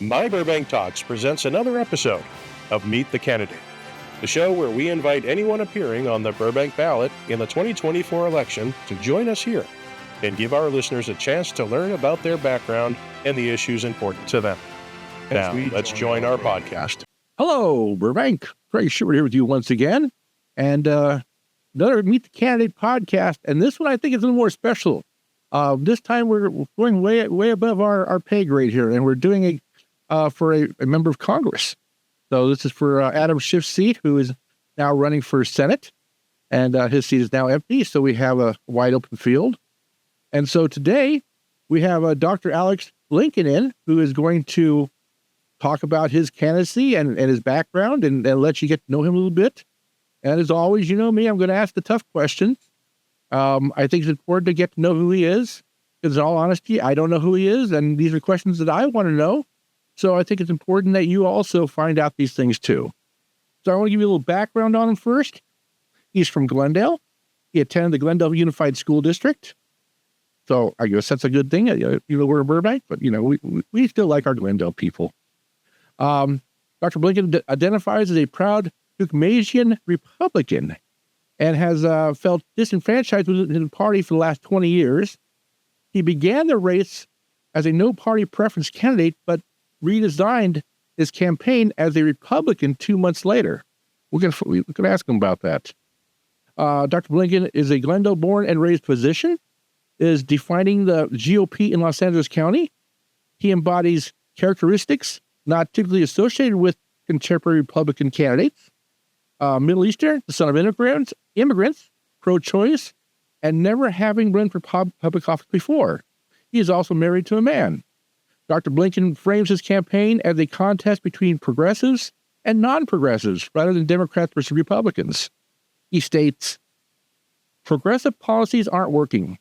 My Burbank Talks presents another episode of Meet the Candidate, the show where we invite anyone appearing on the Burbank ballot in the 2024 election to join us here and give our listeners a chance to learn about their background and the issues important to them. Now, let's join our podcast. Hello, Burbank. Craig Stewart here with you once again. And another Meet the Candidate podcast. And this one I think is a little more special. This time we're going way above our pay grade here, and we're doing for a member of Congress. So this is for Adam Schiff's seat, who is now running for Senate, and his seat is now empty. So we have a wide open field. And so today we have Dr. Alex Balekian in, who is going to talk about his candidacy and his background and let you get to know him a little bit. And as always, you know me, I'm going to ask the tough questions. I think it's important to get to know who he is, because in all honesty, I don't know who he is, and these are questions that I want to know. So I think it's important that you also find out these things too. So I want to give you a little background on him first. He's from Glendale. He attended the Glendale Unified School District. So I guess that's a good thing. You know, we're in Burbank, but you know, we still like our Glendale people. Dr. Balekian identifies as a proud Congressional Republican and has felt disenfranchised with his party for the last 20 years. He began the race as a no-party preference candidate, but redesigned his campaign as a Republican 2 months later. We're going to ask him about that. Dr. Balekian is a Glendale-born and raised physician, is defining the GOP in Los Angeles County. He embodies characteristics not typically associated with contemporary Republican candidates. Middle Eastern, the son of immigrants, pro-choice, and never having run for public office before. He is also married to a man. Dr. Balekian frames his campaign as a contest between progressives and non-progressives rather than Democrats versus Republicans. He states, "Progressive policies aren't working.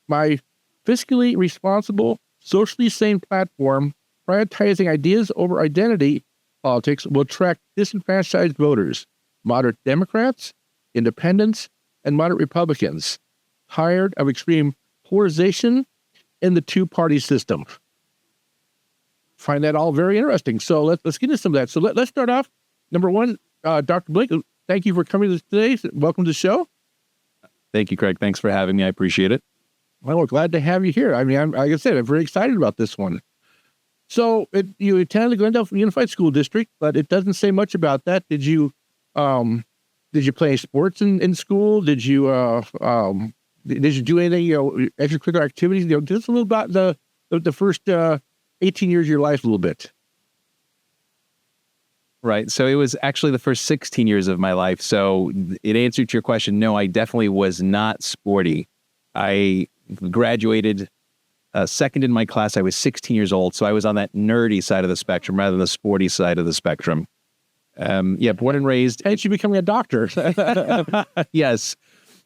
My fiscally responsible, socially sane platform, prioritizing ideas over identity politics, will attract disenfranchised voters, moderate Democrats, independents, and moderate Republicans, tired of extreme polarization in the two-party system." Find that all very interesting. So let's get into some of that. So let's start off. Number one, Dr. Balekian, thank you for coming today. Welcome to the show. Thank you, Craig. Thanks for having me. I appreciate it. Well, we're glad to have you here. I mean, like I said, I'm very excited about this one. So you attended the Glendale Unified School District, but it doesn't say much about that. Did you play sports in school? Did you do any extracurricular activities? Just a little about the first 18 years of your life, a little bit. Right. So it was actually the first 16 years of my life. So it answered your question. No, I definitely was not sporty. I graduated second in my class. I was 16 years old. So I was on that nerdy side of the spectrum rather than the sporty side of the spectrum. Born and raised. And you becoming a doctor. Yes.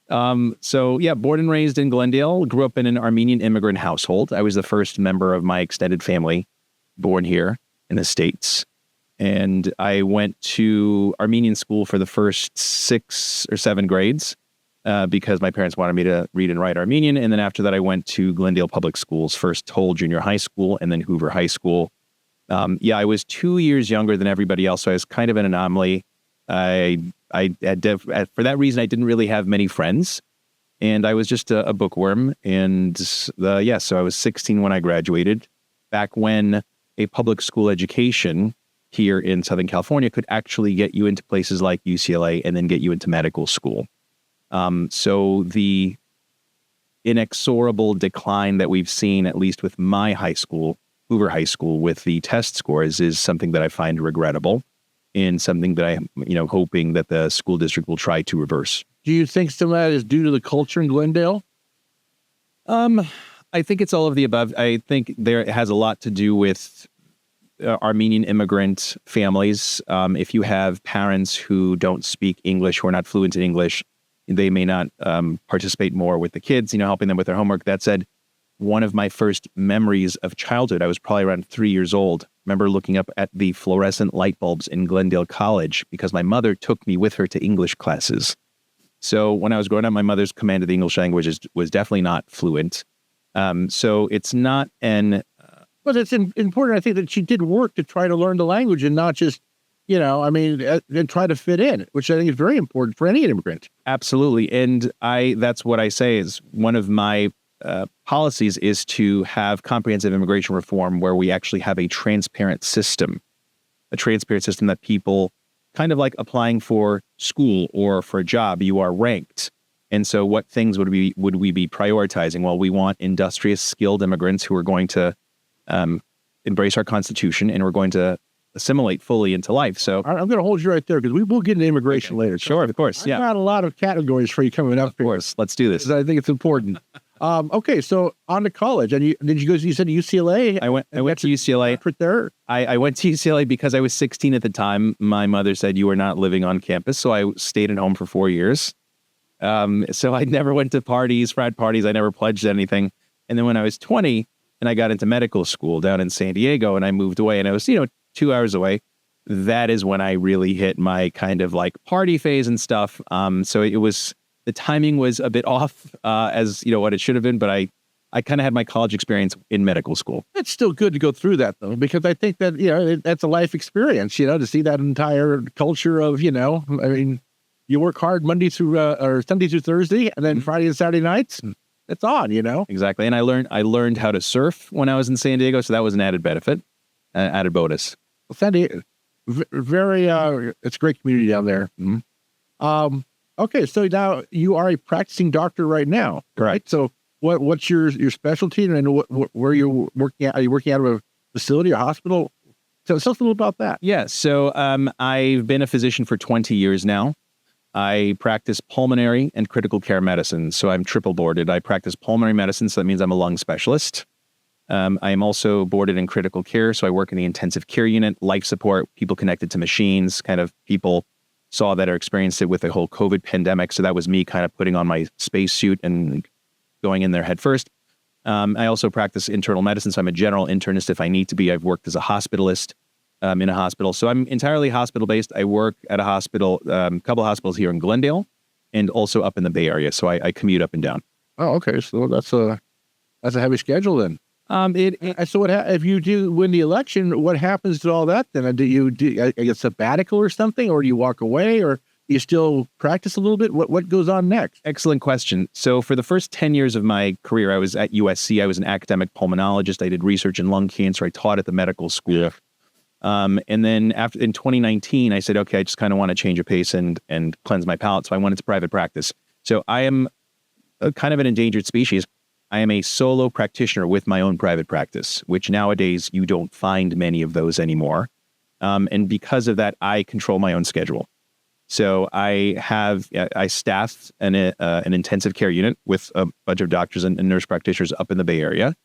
Born and raised in Glendale, grew up in an Armenian immigrant household. I was the first member of my extended family born here in the States. And I went to Armenian school for the first 6 or 7 grades because my parents wanted me to read and write Armenian. And then after that, I went to Glendale Public Schools, first Toll Junior High School and then Hoover High School. I was 2 years younger than everybody else, so I was kind of an anomaly. For that reason, I didn't really have many friends, and I was just a bookworm. And so I was 16 when I graduated, back when a public school education here in Southern California could actually get you into places like UCLA and then get you into medical school. So the inexorable decline that we've seen, at least with my high school, Hoover High School, with the test scores is something that I find regrettable and something that I'm, hoping that the school district will try to reverse. Do you think some of that is due to the culture in Glendale? I think it's all of the above. I think it has a lot to do with Armenian immigrant families. If you have parents who don't speak English, who are not fluent in English, they may not participate more with the kids, helping them with their homework. That said, one of my first memories of childhood, I was probably around 3 years old. Remember looking up at the fluorescent light bulbs in Glendale College because my mother took me with her to English classes. So when I was growing up, my mother's command of the English language was definitely not fluent. So it's not an But it's important, I think, that she did work to try to learn the language and not just, and try to fit in, which I think is very important for any immigrant. Absolutely. And that's what I say is one of my policies is to have comprehensive immigration reform where we actually have a transparent system that people kind of like applying for school or for a job, you are ranked. And so what things would we be prioritizing? Well, we want industrious, skilled immigrants who are going to embrace our Constitution and we're going to assimilate fully into life. So I'm going to hold you right there because we will get into immigration later. Sure, of course. I've got a lot of categories for you coming up. Of course. Let's do this. I think it's important. Okay, so on to college. And you said UCLA? I went to UCLA. There? I went to UCLA because I was 16 at the time. My mother said you were not living on campus. So I stayed at home for 4 years. So I never went to frat parties. I never pledged anything. And then when I was 20 and I got into medical school down in San Diego and I moved away and I was, 2 hours away, that is when I really hit my kind of like party phase and stuff. So the timing was a bit off as, what it should have been, but I kind of had my college experience in medical school. It's still good to go through that though, because I think that, that's a life experience, to see that entire culture of, you work hard Monday through, or Sunday through Thursday and then Friday and Saturday nights. It's on, Exactly. And I learned how to surf when I was in San Diego. So that was an added benefit, added bonus. San Diego, very, it's a great community down there. Mm-hmm. Okay, so now you are a practicing doctor right now, correct? Right? So what's your specialty and where you're working at? Are you working out of a facility or hospital? So tell us a little about that. Yeah, so I've been a physician for 20 years now. I practice pulmonary and critical care medicine, so I'm triple boarded. I practice pulmonary medicine, so that means I'm a lung specialist. I am also boarded in critical care, so I work in the intensive care unit, life support, people connected to machines, kind of people saw that or experienced it with the whole COVID pandemic. So that was me kind of putting on my spacesuit and going in there head first. I also practice internal medicine, so I'm a general internist if I need to be. I've worked as a hospitalist in a hospital. So I'm entirely hospital-based. I work at a hospital, a couple of hospitals here in Glendale and also up in the Bay Area. So I commute up and down. Oh, okay. So that's a heavy schedule then. So if you do win the election, what happens to all that then? Do you do a sabbatical or something, or do you walk away, or do you still practice a little bit? What goes on next? Excellent question. So for the first 10 years of my career, I was at USC. I was an academic pulmonologist. I did research in lung cancer. I taught at the medical school. And then in 2019, I said, okay, I just kind of want to change a pace and cleanse my palate. So I went into private practice. So I am kind of an endangered species. I am a solo practitioner with my own private practice, which nowadays you don't find many of those anymore. And because of that, I control my own schedule. So I staff an intensive care unit with a bunch of doctors and nurse practitioners up in the Bay Area,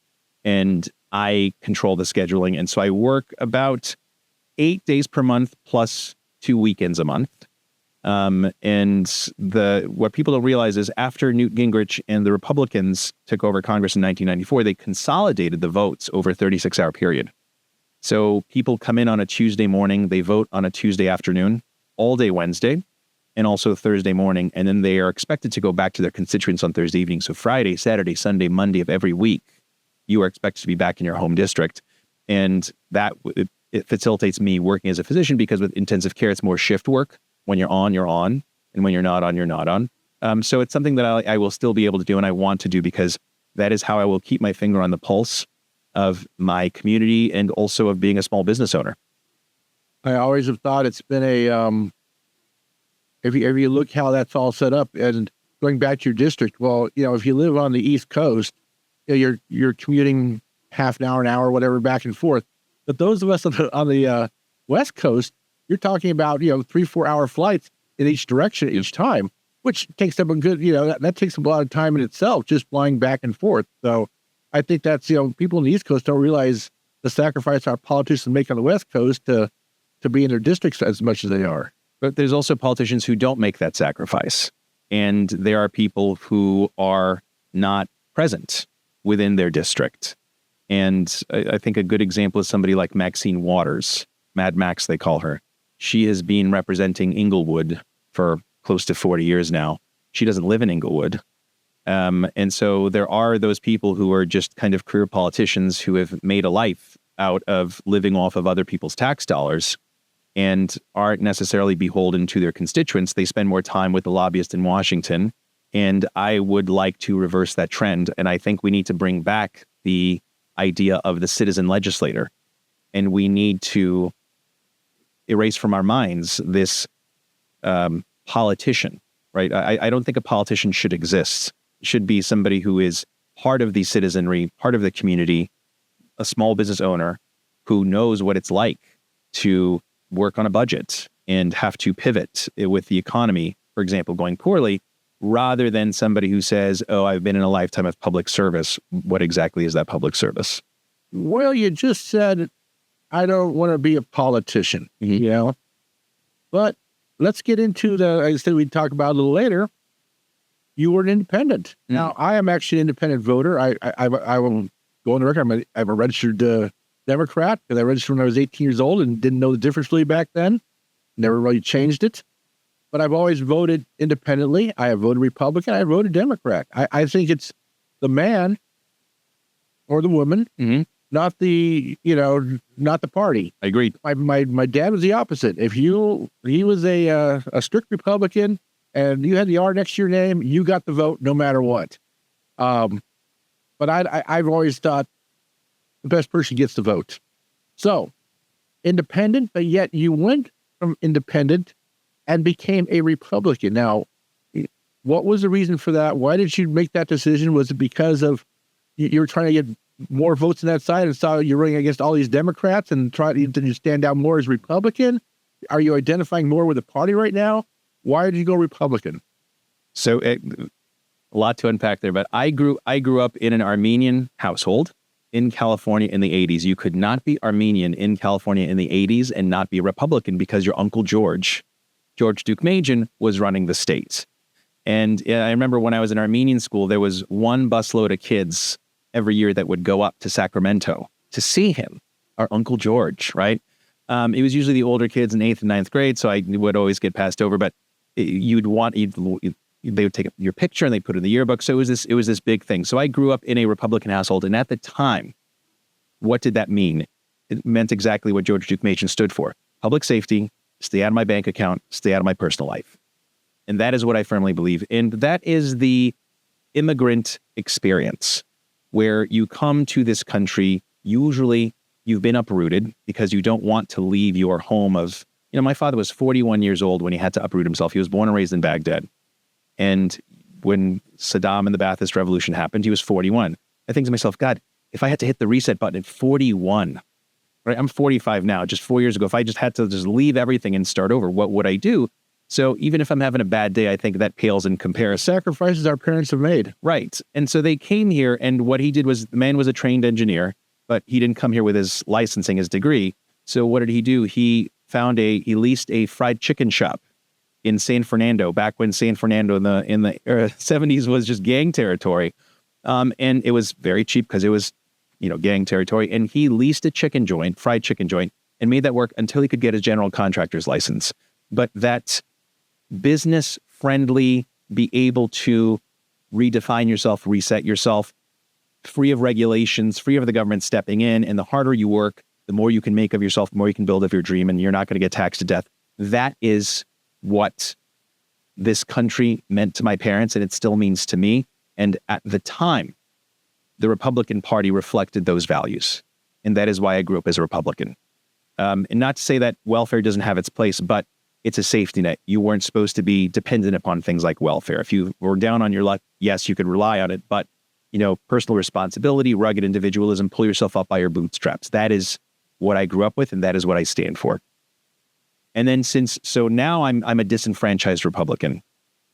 and I control the scheduling. And so I work about 8 days per month plus 2 weekends a month. And what people don't realize is after Newt Gingrich and the Republicans took over Congress in 1994, they consolidated the votes over a 36-hour period. So people come in on a Tuesday morning, they vote on a Tuesday afternoon, all day Wednesday, and also Thursday morning, and then they are expected to go back to their constituents on Thursday evening. So Friday, Saturday, Sunday, Monday of every week, you are expected to be back in your home district. And that it facilitates me working as a physician because with intensive care, it's more shift work. When you're on, you're on. And when you're not on, you're not on. So it's something that I will still be able to do and I want to do because that is how I will keep my finger on the pulse of my community and also of being a small business owner. I always have thought it's been if you look how that's all set up and going back to your district, well, if you live on the East Coast, you're commuting half an hour, whatever, back and forth. But those of us on the West Coast, you're talking about, 3-4 hour flights in each direction each time, which takes up a good, that takes a lot of time in itself, just flying back and forth. So I think that's, people on the East Coast don't realize the sacrifice our politicians make on the West Coast to be in their districts as much as they are. But there's also politicians who don't make that sacrifice. And there are people who are not present within their district. And I think a good example is somebody like Maxine Waters, Mad Max, they call her. She has been representing Inglewood for close to 40 years now. She doesn't live in Inglewood. And so there are those people who are just kind of career politicians who have made a life out of living off of other people's tax dollars and aren't necessarily beholden to their constituents. They spend more time with the lobbyist in Washington. And I would like to reverse that trend. And I think we need to bring back the idea of the citizen legislator. And we need to erase from our minds this politician, right? I don't think a politician should exist. It should be somebody who is part of the citizenry, part of the community, a small business owner who knows what it's like to work on a budget and have to pivot with the economy, for example, going poorly, rather than somebody who says, oh, I've been in a lifetime of public service. What exactly is that public service? Well, you just said, I don't want to be a politician, you know, but let's get into like I said, we'd talk about a little later. You were an independent. Now, I am actually an independent voter. I will go on the record. I'm a registered Democrat because I registered when I was 18 years old and didn't know the difference really back then. Never really changed it. But I've always voted independently. I have voted Republican. I voted Democrat. I think it's the man or the woman, not the, not the party. I agree. My dad was the opposite. If he was a strict Republican and you had the R next to your name, you got the vote no matter what. But I've always thought the best person gets the vote. So independent, but yet you went from independent and became a Republican. Now, what was the reason for that? Why did you make that decision? Was it because of you were trying to get more votes on that side and saw you're running against all these Democrats and did you stand out more as Republican? Are you identifying more with the party right now? Why did you go Republican? So a lot to unpack there, but I grew up in an Armenian household in California in the 80s. You could not be Armenian in California in the 80s and not be a Republican because your Uncle George Deukmejian, was running the state. And I remember when I was in Armenian school, there was one busload of kids every year that would go up to Sacramento to see him, our Uncle George, right? It was usually the older kids in 8th and 9th grade, so I would always get passed over, but they would take your picture and they put it in the yearbook. So it was this big thing. So I grew up in a Republican household. And at the time, what did that mean? It meant exactly what George Deukmejian stood for. Public safety, stay out of my bank account, stay out of my personal life. And that is what I firmly believe. And that is the immigrant experience where you come to this country, usually you've been uprooted because you don't want to leave your home of, my father was 41 years old when he had to uproot himself. He was born and raised in Baghdad. And when Saddam and the Ba'athist Revolution happened, he was 41. I think to myself, God, if I had to hit the reset button at 41, right? I'm 45 now, just 4 years ago. If I just had to just leave everything and start over, what would I do? So even if I'm having a bad day, I think that pales in comparison. Sacrifices our parents have made. Right. And so they came here, and what he did was, the man was a trained engineer, but he didn't come here with his licensing, his degree. So what did he do? He leased a fried chicken shop in San Fernando, back when San Fernando in the 70s was just gang territory. And it was very cheap because it was, gang territory. And he leased a fried chicken joint, and made that work until he could get his general contractor's license. But that business friendly, be able to redefine yourself, reset yourself, free of regulations, free of the government stepping in. And the harder you work, the more you can make of yourself, the more you can build of your dream, and you're not going to get taxed to death. That is what this country meant to my parents, and it still means to me. And at the time, the Republican Party reflected those values. And that is why I grew up as a Republican. And not to say that welfare doesn't have its place, but it's a safety net. You weren't supposed to be dependent upon things like welfare. If you were down on your luck, yes, you could rely on it, but personal responsibility, rugged individualism, pull yourself up by your bootstraps. That is what I grew up with, and that is what I stand for. And then so now I'm a disenfranchised Republican,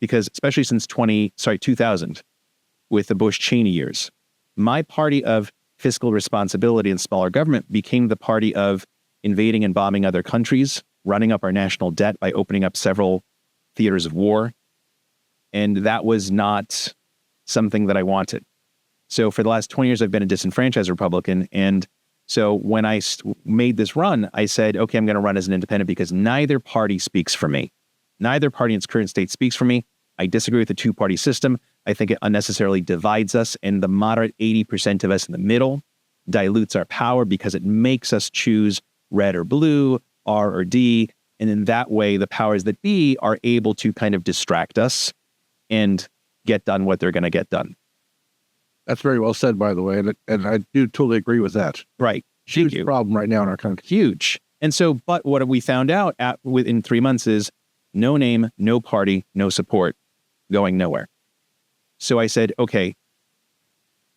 because especially since 2000, with the Bush-Cheney years, my party of fiscal responsibility and smaller government became the party of invading and bombing other countries, running up our national debt by opening up several theaters of war. And that was not something that I wanted. So for the last 20 years, I've been a disenfranchised Republican. And so when I made this run, I said, okay, I'm going to run as an independent because neither party speaks for me. Neither party in its current state speaks for me. I disagree with the two-party system. I think it unnecessarily divides us, and the moderate 80% of us in the middle dilutes our power because it makes us choose red or blue, R or D. And in that way, the powers that be are able to kind of distract us and get done what they're going to get done. That's very well said, by the way. And I do totally agree with that. Right. Huge problem right now in our country. Huge. And so, but what we found out within 3 months is no name, no party, no support, going nowhere. So I said, okay,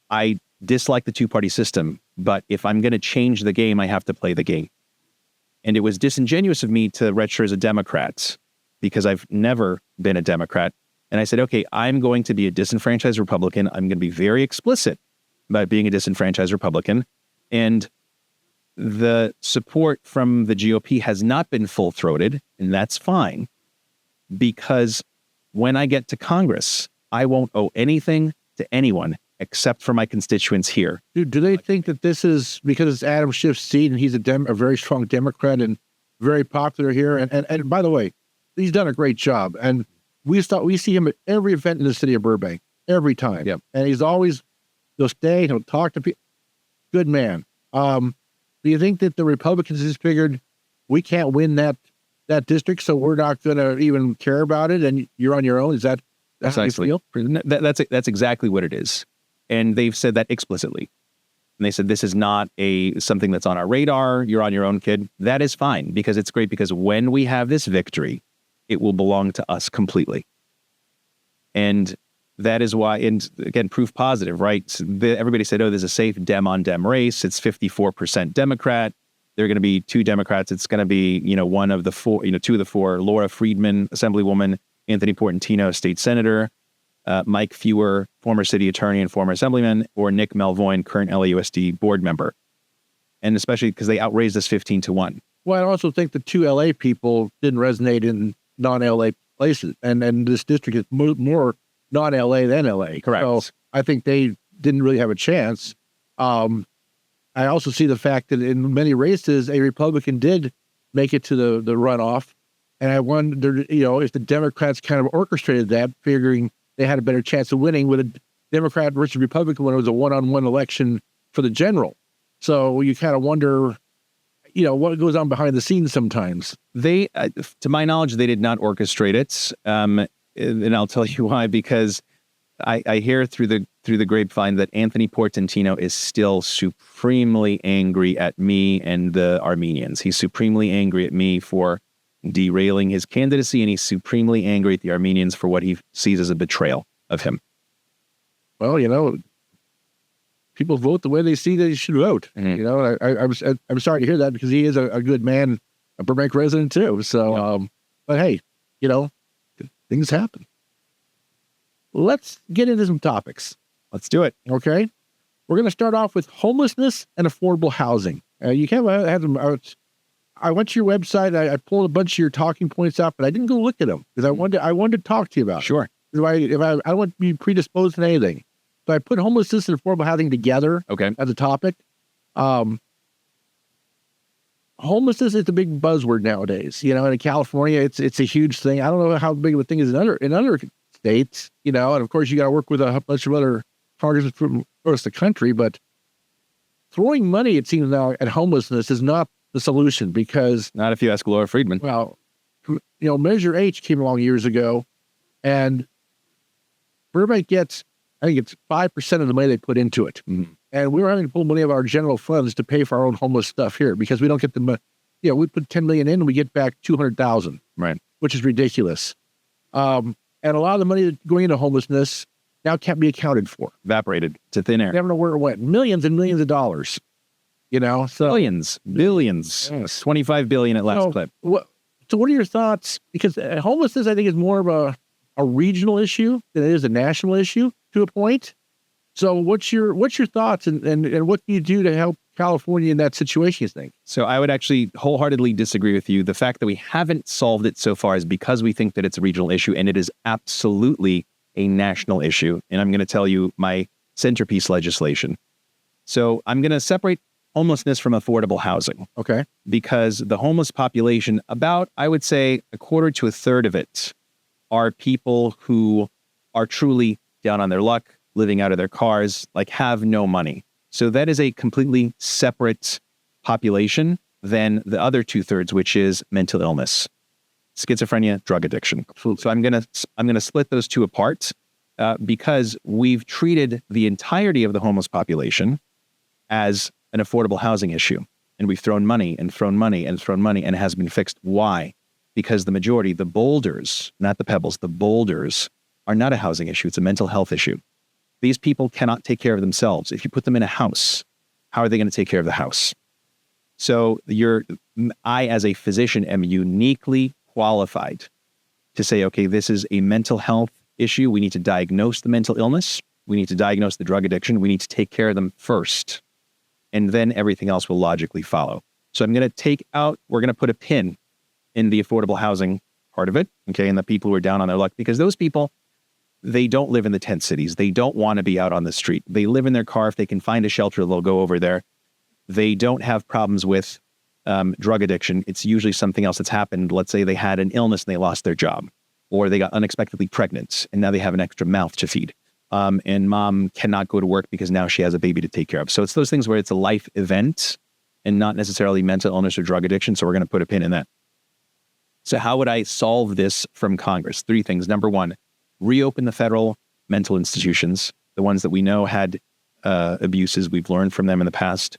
I dislike the two-party system, but if I'm going to change the game, I have to play the game. And it was disingenuous of me to register as a Democrat because I've never been a Democrat. And I said, okay, I'm going to be a disenfranchised Republican. I'm going to be very explicit about being a disenfranchised Republican. And the support from the GOP has not been full-throated, and that's fine, because when I get to Congress, I won't owe anything to anyone except for my constituents here. Do they think that this is because it's Adam Schiff's seat and he's a very strong Democrat and very popular here? And by the way, he's done a great job. And we see him at every event in the city of Burbank, every time. Yep. And he'll stay, he'll talk to people. Good man. Do you think that the Republicans just figured we can't win that district, so we're not going to even care about it, and you're on your own? Is that how you feel? That's exactly what it is. And they've said that explicitly. And they said, this is not something that's on our radar. You're on your own, kid. That is fine, because it's great, because when we have this victory, it will belong to us completely. And that is why, and again, proof positive, right? So everybody said, oh, there's a safe Dem-on-Dem race. It's 54% Democrat. There are going to be 2 Democrats. It's going to be, one of the 4, 2 of the 4, Laura Friedman, Assemblywoman, Anthony Portantino, State Senator, Mike Fewer, former city attorney and former assemblyman, or Nick Melvoin, current LAUSD board member. And especially because they outraised us 15-1. Well, I also think the 2 LA people didn't resonate in non-LA places. And this district is more non-LA than LA. Correct. So I think they didn't really have a chance. I also see the fact that in many races, a Republican did make it to the runoff. And I wonder, if the Democrats kind of orchestrated that, figuring they had a better chance of winning with a Democrat versus Republican when it was a one-on-one election for the general. So you kind of wonder, what goes on behind the scenes sometimes. They, to my knowledge, they did not orchestrate it. And I'll tell you why, because I hear through the grapevine that Anthony Portantino is still supremely angry at me and the Armenians. He's supremely angry at me for derailing his candidacy, and he's supremely angry at the Armenians for what he sees as a betrayal of him. Well, people vote the way they see they should vote. Mm-hmm. I'm sorry to hear that, because he is a good man, a Burbank resident too. So, but hey, things happen. Let's get into some topics. Let's do it. Okay. We're going to start off with homelessness and affordable housing. You can't have them. I went to your website. I pulled a bunch of your talking points up, but I didn't go look at them because I wanted to talk to you about it. Sure. I don't want to be predisposed to anything. So I put homelessness and affordable housing together. Okay. As a topic. Homelessness is a big buzzword nowadays. In California, it's a huge thing. I don't know how big of a thing is in other states. And of course you got to work with a bunch of other congressmen from across the country. But throwing money, it seems now, at homelessness is not the solution, because not if you ask Laura Friedman. Well, Measure H came along years ago, and Burbank gets, I think it's 5% of the money they put into it. Mm-hmm. And we were having to pull money of our general funds to pay for our own homeless stuff here, because we don't get the money. We put 10 million in and we get back 200,000, right? Which is ridiculous. And a lot of the money going into homelessness now can't be accounted for. Evaporated to thin air. Never know where it went. Millions and millions of dollars. So billions, yes. 25 billion at last clip. So what are your thoughts? Because homelessness, I think, is more of a regional issue than it is a national issue to a point. So what's your thoughts, and what do you do to help California in that situation, you think? So I would actually wholeheartedly disagree with you. The fact that we haven't solved it so far is because we think that it's a regional issue, and it is absolutely a national issue. And I'm going to tell you my centerpiece legislation. So I'm going to separate homelessness from affordable housing. Okay. Because the homeless population, about, I would say, a quarter to a third of it are people who are truly down on their luck, living out of their cars, like have no money. So that is a completely separate population than the other 2/3, which is mental illness, schizophrenia, drug addiction. So I'm gonna split those two apart because we've treated the entirety of the homeless population as an affordable housing issue. And we've thrown money and thrown money and thrown money, and it has been fixed. Why? Because the majority, the boulders, not the pebbles, the boulders are not a housing issue. It's a mental health issue. These people cannot take care of themselves. If you put them in a house, how are they going to take care of the house? So I, as a physician, am uniquely qualified to say, okay, this is a mental health issue. We need to diagnose the mental illness. We need to diagnose the drug addiction. We need to take care of them first. And then everything else will logically follow. So we're going to put a pin in the affordable housing part of it, okay, and the people who are down on their luck, because those people, they don't live in the tent cities. They don't want to be out on the street. They live in their car. If they can find a shelter, they'll go over there. They don't have problems with drug addiction. It's usually something else that's happened. Let's say they had an illness and they lost their job, or they got unexpectedly pregnant and now they have an extra mouth to feed. And mom cannot go to work because now she has a baby to take care of. So it's those things where it's a life event and not necessarily mental illness or drug addiction. So we're going to put a pin in that. So how would I solve this from Congress? 3 things. Number 1, reopen the federal mental institutions, the ones that we know had abuses. We've learned from them in the past.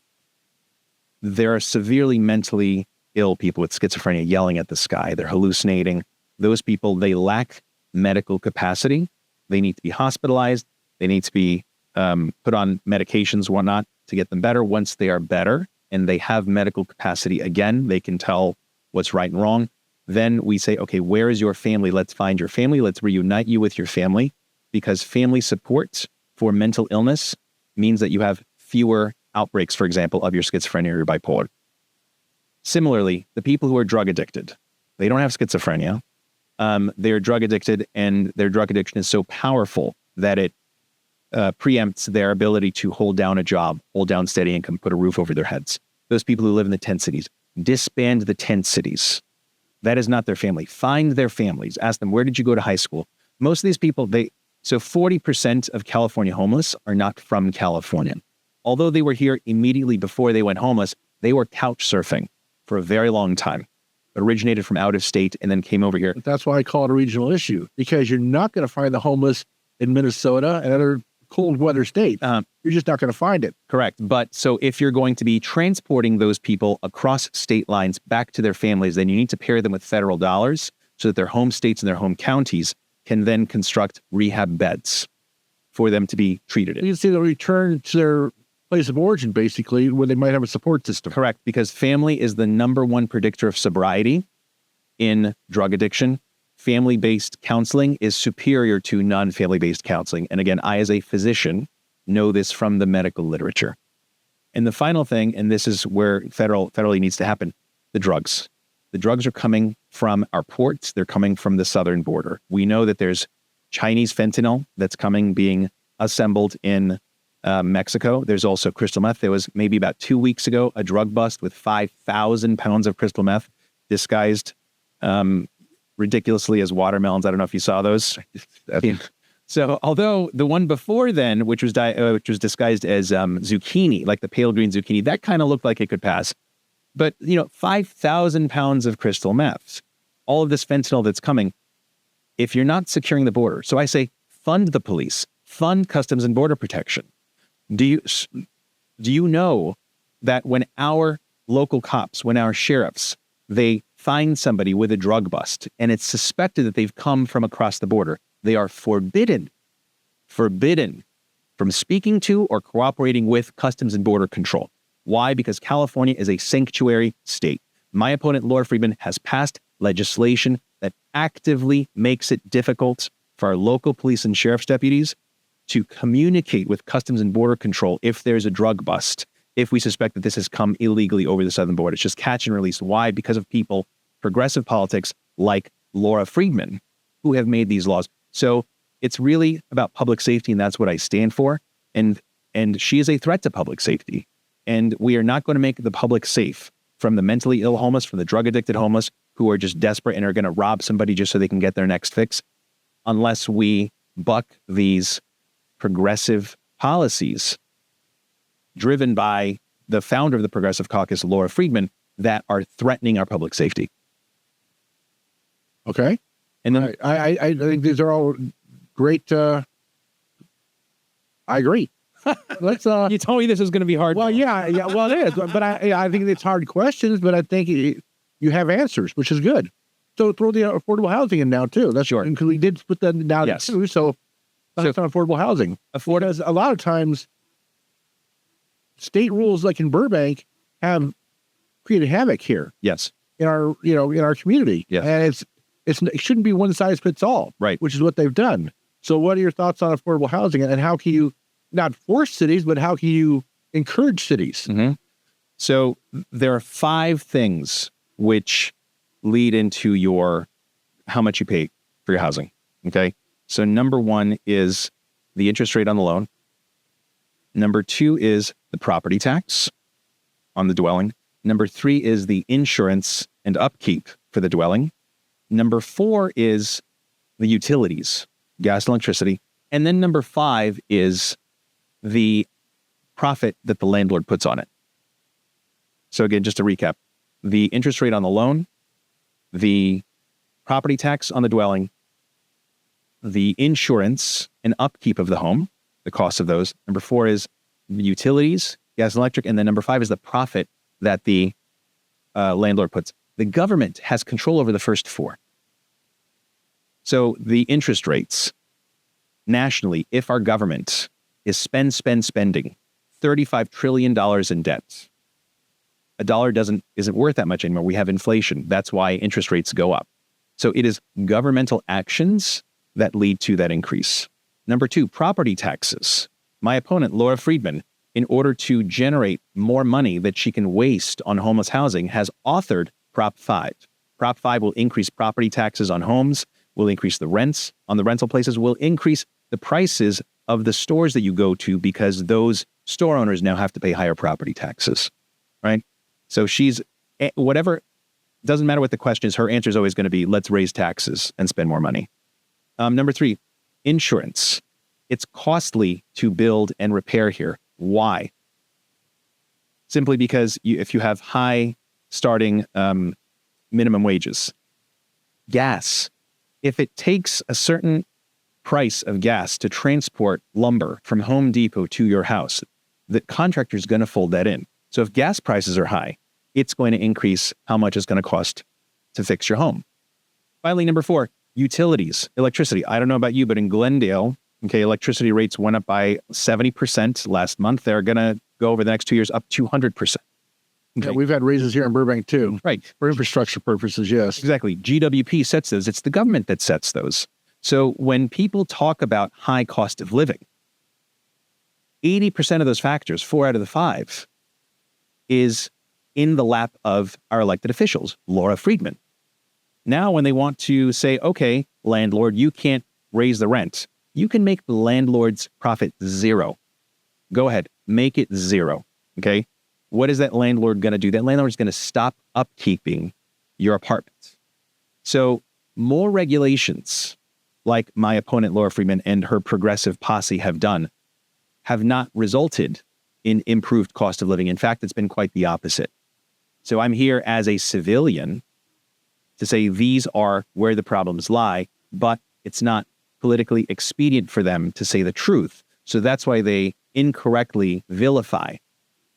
There are severely mentally ill people with schizophrenia yelling at the sky. They're hallucinating. Those people, they lack medical capacity. They need to be hospitalized. They need to be put on medications, whatnot, to get them better. Once they are better and they have medical capacity again, they can tell what's right and wrong. Then we say, okay, where is your family? Let's find your family. Let's reunite you with your family, because family support for mental illness means that you have fewer outbreaks, for example, of your schizophrenia or your bipolar. Similarly, the people who are drug addicted, they don't have schizophrenia. They're drug addicted, and their drug addiction is so powerful that it preempts their ability to hold down a job, hold down steady income, put a roof over their heads. Those people who live in the tent cities, disband the tent cities. That is not their family. Find their families. Ask them, where did you go to high school? Most of these people, so 40% of California homeless are not from California. Although they were here immediately before they went homeless, they were couch surfing for a very long time. Originated from out of state and then came over here. But that's why I call it a regional issue, because you're not going to find the homeless in Minnesota and other cold weather states. You're just not going to find it. Correct. But so if you're going to be transporting those people across state lines back to their families, then you need to pair them with federal dollars so that their home states and their home counties can then construct rehab beds for them to be treated in. You can see they'll return to their place of origin, basically, where they might have a support system. Correct, because family is the number 1 predictor of sobriety in drug addiction. Family-based counseling is superior to non-family-based counseling. And again, I, as a physician, know this from the medical literature. And the final thing, and this is where federally needs to happen, the drugs. The drugs are coming from our ports. They're coming from the southern border. We know that there's Chinese fentanyl that's coming, being assembled in Mexico. There's also crystal meth. There was maybe about 2 weeks ago a drug bust with 5,000 pounds of crystal meth disguised ridiculously as watermelons. I don't know if you saw those. So although the one before then, which was disguised as zucchini, like the pale green zucchini, that kind of looked like it could pass. But 5,000 pounds of crystal meth, all of this fentanyl that's coming, if you're not securing the border. So I say, fund the police, fund Customs and Border Protection. Do you know that when our local cops, when our sheriffs, they find somebody with a drug bust and it's suspected that they've come from across the border, they are forbidden from speaking to or cooperating with Customs and Border Control. Why? Because California is a sanctuary state. My opponent, Laura Friedman, has passed legislation that actively makes it difficult for our local police and sheriff's deputies to communicate with Customs and Border Control if there's a drug bust, if we suspect that this has come illegally over the southern border. It's just catch and release. Why? Because of people, progressive politics like Laura Friedman, who have made these laws. So it's really about public safety, and that's what I stand for. And she is a threat to public safety. And we are not going to make the public safe from the mentally ill homeless, from the drug-addicted homeless, who are just desperate and are going to rob somebody just so they can get their next fix, unless we buck these progressive policies driven by the founder of the Progressive Caucus, Laura Friedman, that are threatening our public safety. Okay. And then I think these are all great. I agree. Let's. you told me this was going to be hard. Well, yeah. Well, it is, but I think it's hard questions, but I think you have answers, which is good. So throw the affordable housing in now too. That's sure, because we did put that down too. So that's on affordable housing. Because a lot of times, state rules like in Burbank have created havoc here. Yes. In our community. Yes. And it shouldn't be one size fits all. Right. Which is what they've done. So what are your thoughts on affordable housing, and how can you not force cities, but how can you encourage cities? Mm-hmm. So there are 5 things which lead into how much you pay for your housing. Okay. So number 1 is the interest rate on the loan. Number 2 is the property tax on the dwelling. Number 3 is the insurance and upkeep for the dwelling. Number 4 is the utilities, gas and electricity. And then number 5 is the profit that the landlord puts on it. So again, just to recap, the interest rate on the loan, the property tax on the dwelling, the insurance and upkeep of the home, the cost of those. Number 4 is the utilities, gas and electric. And then number 5 is the profit that the landlord puts. The government has control over the first 4. So the interest rates nationally, if our government is spending $35 trillion in debt, a dollar isn't worth that much anymore. We have inflation. That's why interest rates go up. So it is governmental actions that lead to that increase. Number 2, property taxes. My opponent, Laura Friedman, in order to generate more money that she can waste on homeless housing, has authored Prop 5. Prop 5 will increase property taxes on homes, will increase the rents on the rental places, will increase the prices of the stores that you go to because those store owners now have to pay higher property taxes, right? So doesn't matter what the question is, her answer is always going to be, let's raise taxes and spend more money. Number 3, insurance. It's costly to build and repair here. Why? Simply because if you have high starting minimum wages. Gas. If it takes a certain price of gas to transport lumber from Home Depot to your house, the contractor is going to fold that in. So if gas prices are high, it's going to increase how much it's going to cost to fix your home. Finally, number 4, utilities, electricity. I don't know about you, but in Glendale, electricity rates went up by 70% last month. They're going to go over the next 2 years up 200%. Okay. Yeah, we've had raises here in Burbank too. Right. For infrastructure purposes, yes. Exactly. GWP sets those. It's the government that sets those. So when people talk about high cost of living, 80% of those factors, 4 out of the 5, is in the lap of our elected officials, Laura Friedman. Now, when they want to say, okay, landlord, you can't raise the rent, you can make the landlord's profit 0. Go ahead, make it 0. Okay. What is that landlord going to do? That landlord is going to stop upkeeping your apartment. So more regulations, like my opponent, Laura Friedman, and her progressive posse have done, have not resulted in improved cost of living. In fact, it's been quite the opposite. So I'm here as a civilian to say these are where the problems lie, but it's not politically expedient for them to say the truth. So that's why they incorrectly vilify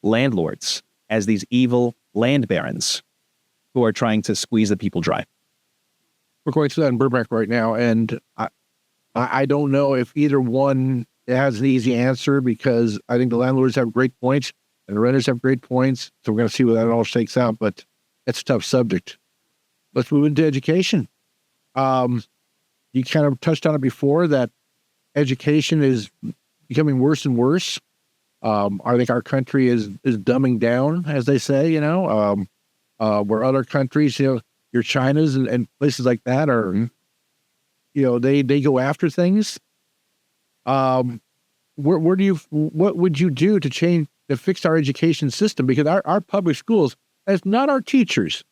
landlords as these evil land barons who are trying to squeeze the people dry. We're going through that in Burbank right now, and I don't know if either one has an easy answer, because I think the landlords have great points and the renters have great points. So we're going to see where that all shakes out, but it's a tough subject. Let's move into education. You kind of touched on it before, that education is becoming worse and worse. I think our country is dumbing down, as they say, where other countries, your Chinas and places like that are, they go after things. What would you do to fix our education system? Because our public schools, it's not our teachers.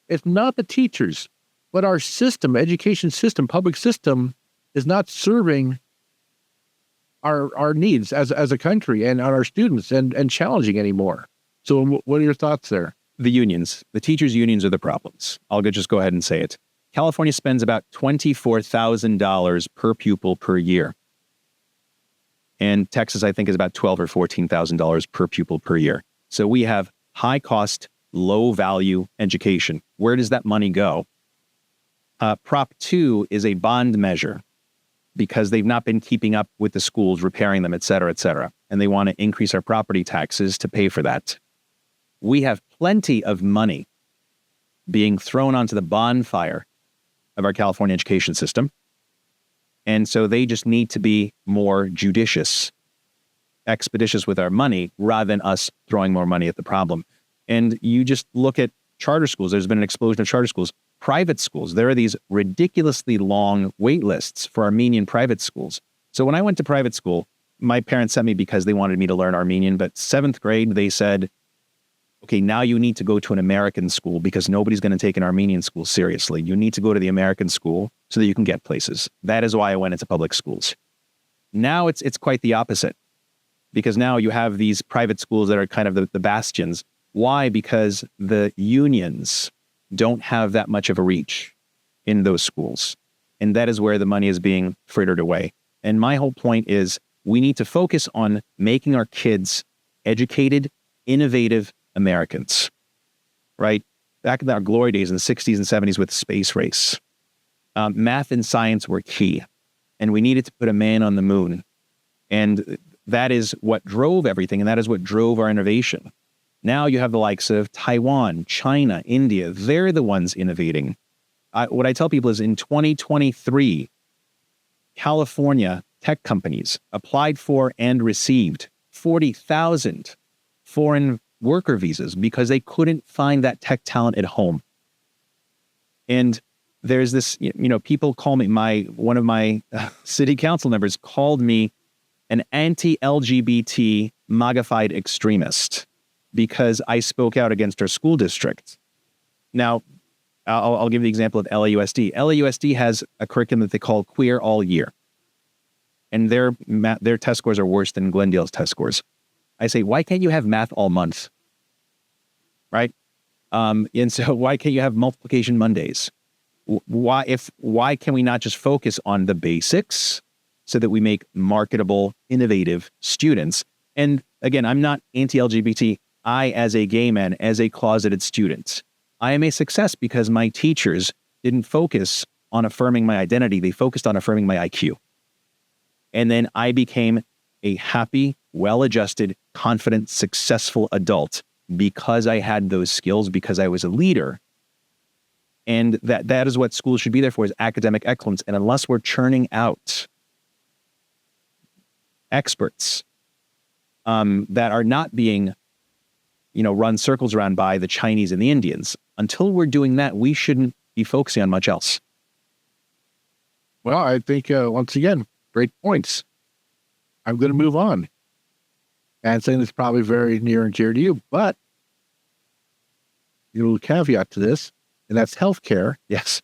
It's not the teachers, but our system, education system, public system, is not serving our needs as a country and on our students and challenging anymore. So what are your thoughts there? The unions, the teachers' unions are the problems. Just go ahead and say it. California spends about $24,000 per pupil per year. And Texas, I think, is about $12,000 or $14,000 per pupil per year. So we have high cost, low value education. Where does that money go? Prop 2 is a bond measure because they've not been keeping up with the schools, repairing them, et cetera, and they want to increase our property taxes to pay for that. We have plenty of money being thrown onto the bonfire of our California education system. And so they just need to be more expeditious with our money rather than us throwing more money at the problem. And you just look at charter schools. There's been an explosion of charter schools. Private schools, there are these ridiculously long wait lists for Armenian private schools. So when I went to private school, my parents sent me because they wanted me to learn Armenian. But 7th grade, they said, okay, now you need to go to an American school because nobody's going to take an Armenian school seriously. You need to go to the American school so that you can get places. That is why I went into public schools. Now it's quite the opposite because now you have these private schools that are kind of the bastions. Why? Because the unions don't have that much of a reach in those schools. And that is where the money is being frittered away. And my whole point is we need to focus on making our kids educated, innovative Americans, right? Back in our glory days in the 60s and 70s with the space race, math and science were key. And we needed to put a man on the moon. And that is what drove everything. And that is what drove our innovation. Now you have the likes of Taiwan, China, India. They're the ones innovating. What I tell people is in 2023, California tech companies applied for and received 40,000 foreign worker visas because they couldn't find that tech talent at home. And there's this, people call me, one of my city council members called me an anti-LGBT MAGA-fied extremist because I spoke out against our school district. Now, I'll give the example of LAUSD. LAUSD has a curriculum that they call Queer All Year. And their test scores are worse than Glendale's test scores. I say, why can't you have math all month? Right? And so why can't you have multiplication Mondays? Why can we not just focus on the basics so that we make marketable, innovative students? And again, I'm not anti-LGBT. I, as a gay man, as a closeted student, I am a success because my teachers didn't focus on affirming my identity. They focused on affirming my IQ. And then I became a happy, well-adjusted, confident, successful adult because I had those skills, because I was a leader. And that is what schools should be there for, is academic excellence. And unless we're churning out experts that are not being run circles around by the Chinese and the Indians. Until we're doing that, we shouldn't be focusing on much else. Well, I think, once again, great points. I'm going to move on. And saying it's probably very near and dear to you, but a little caveat to this, and that's healthcare. Yes.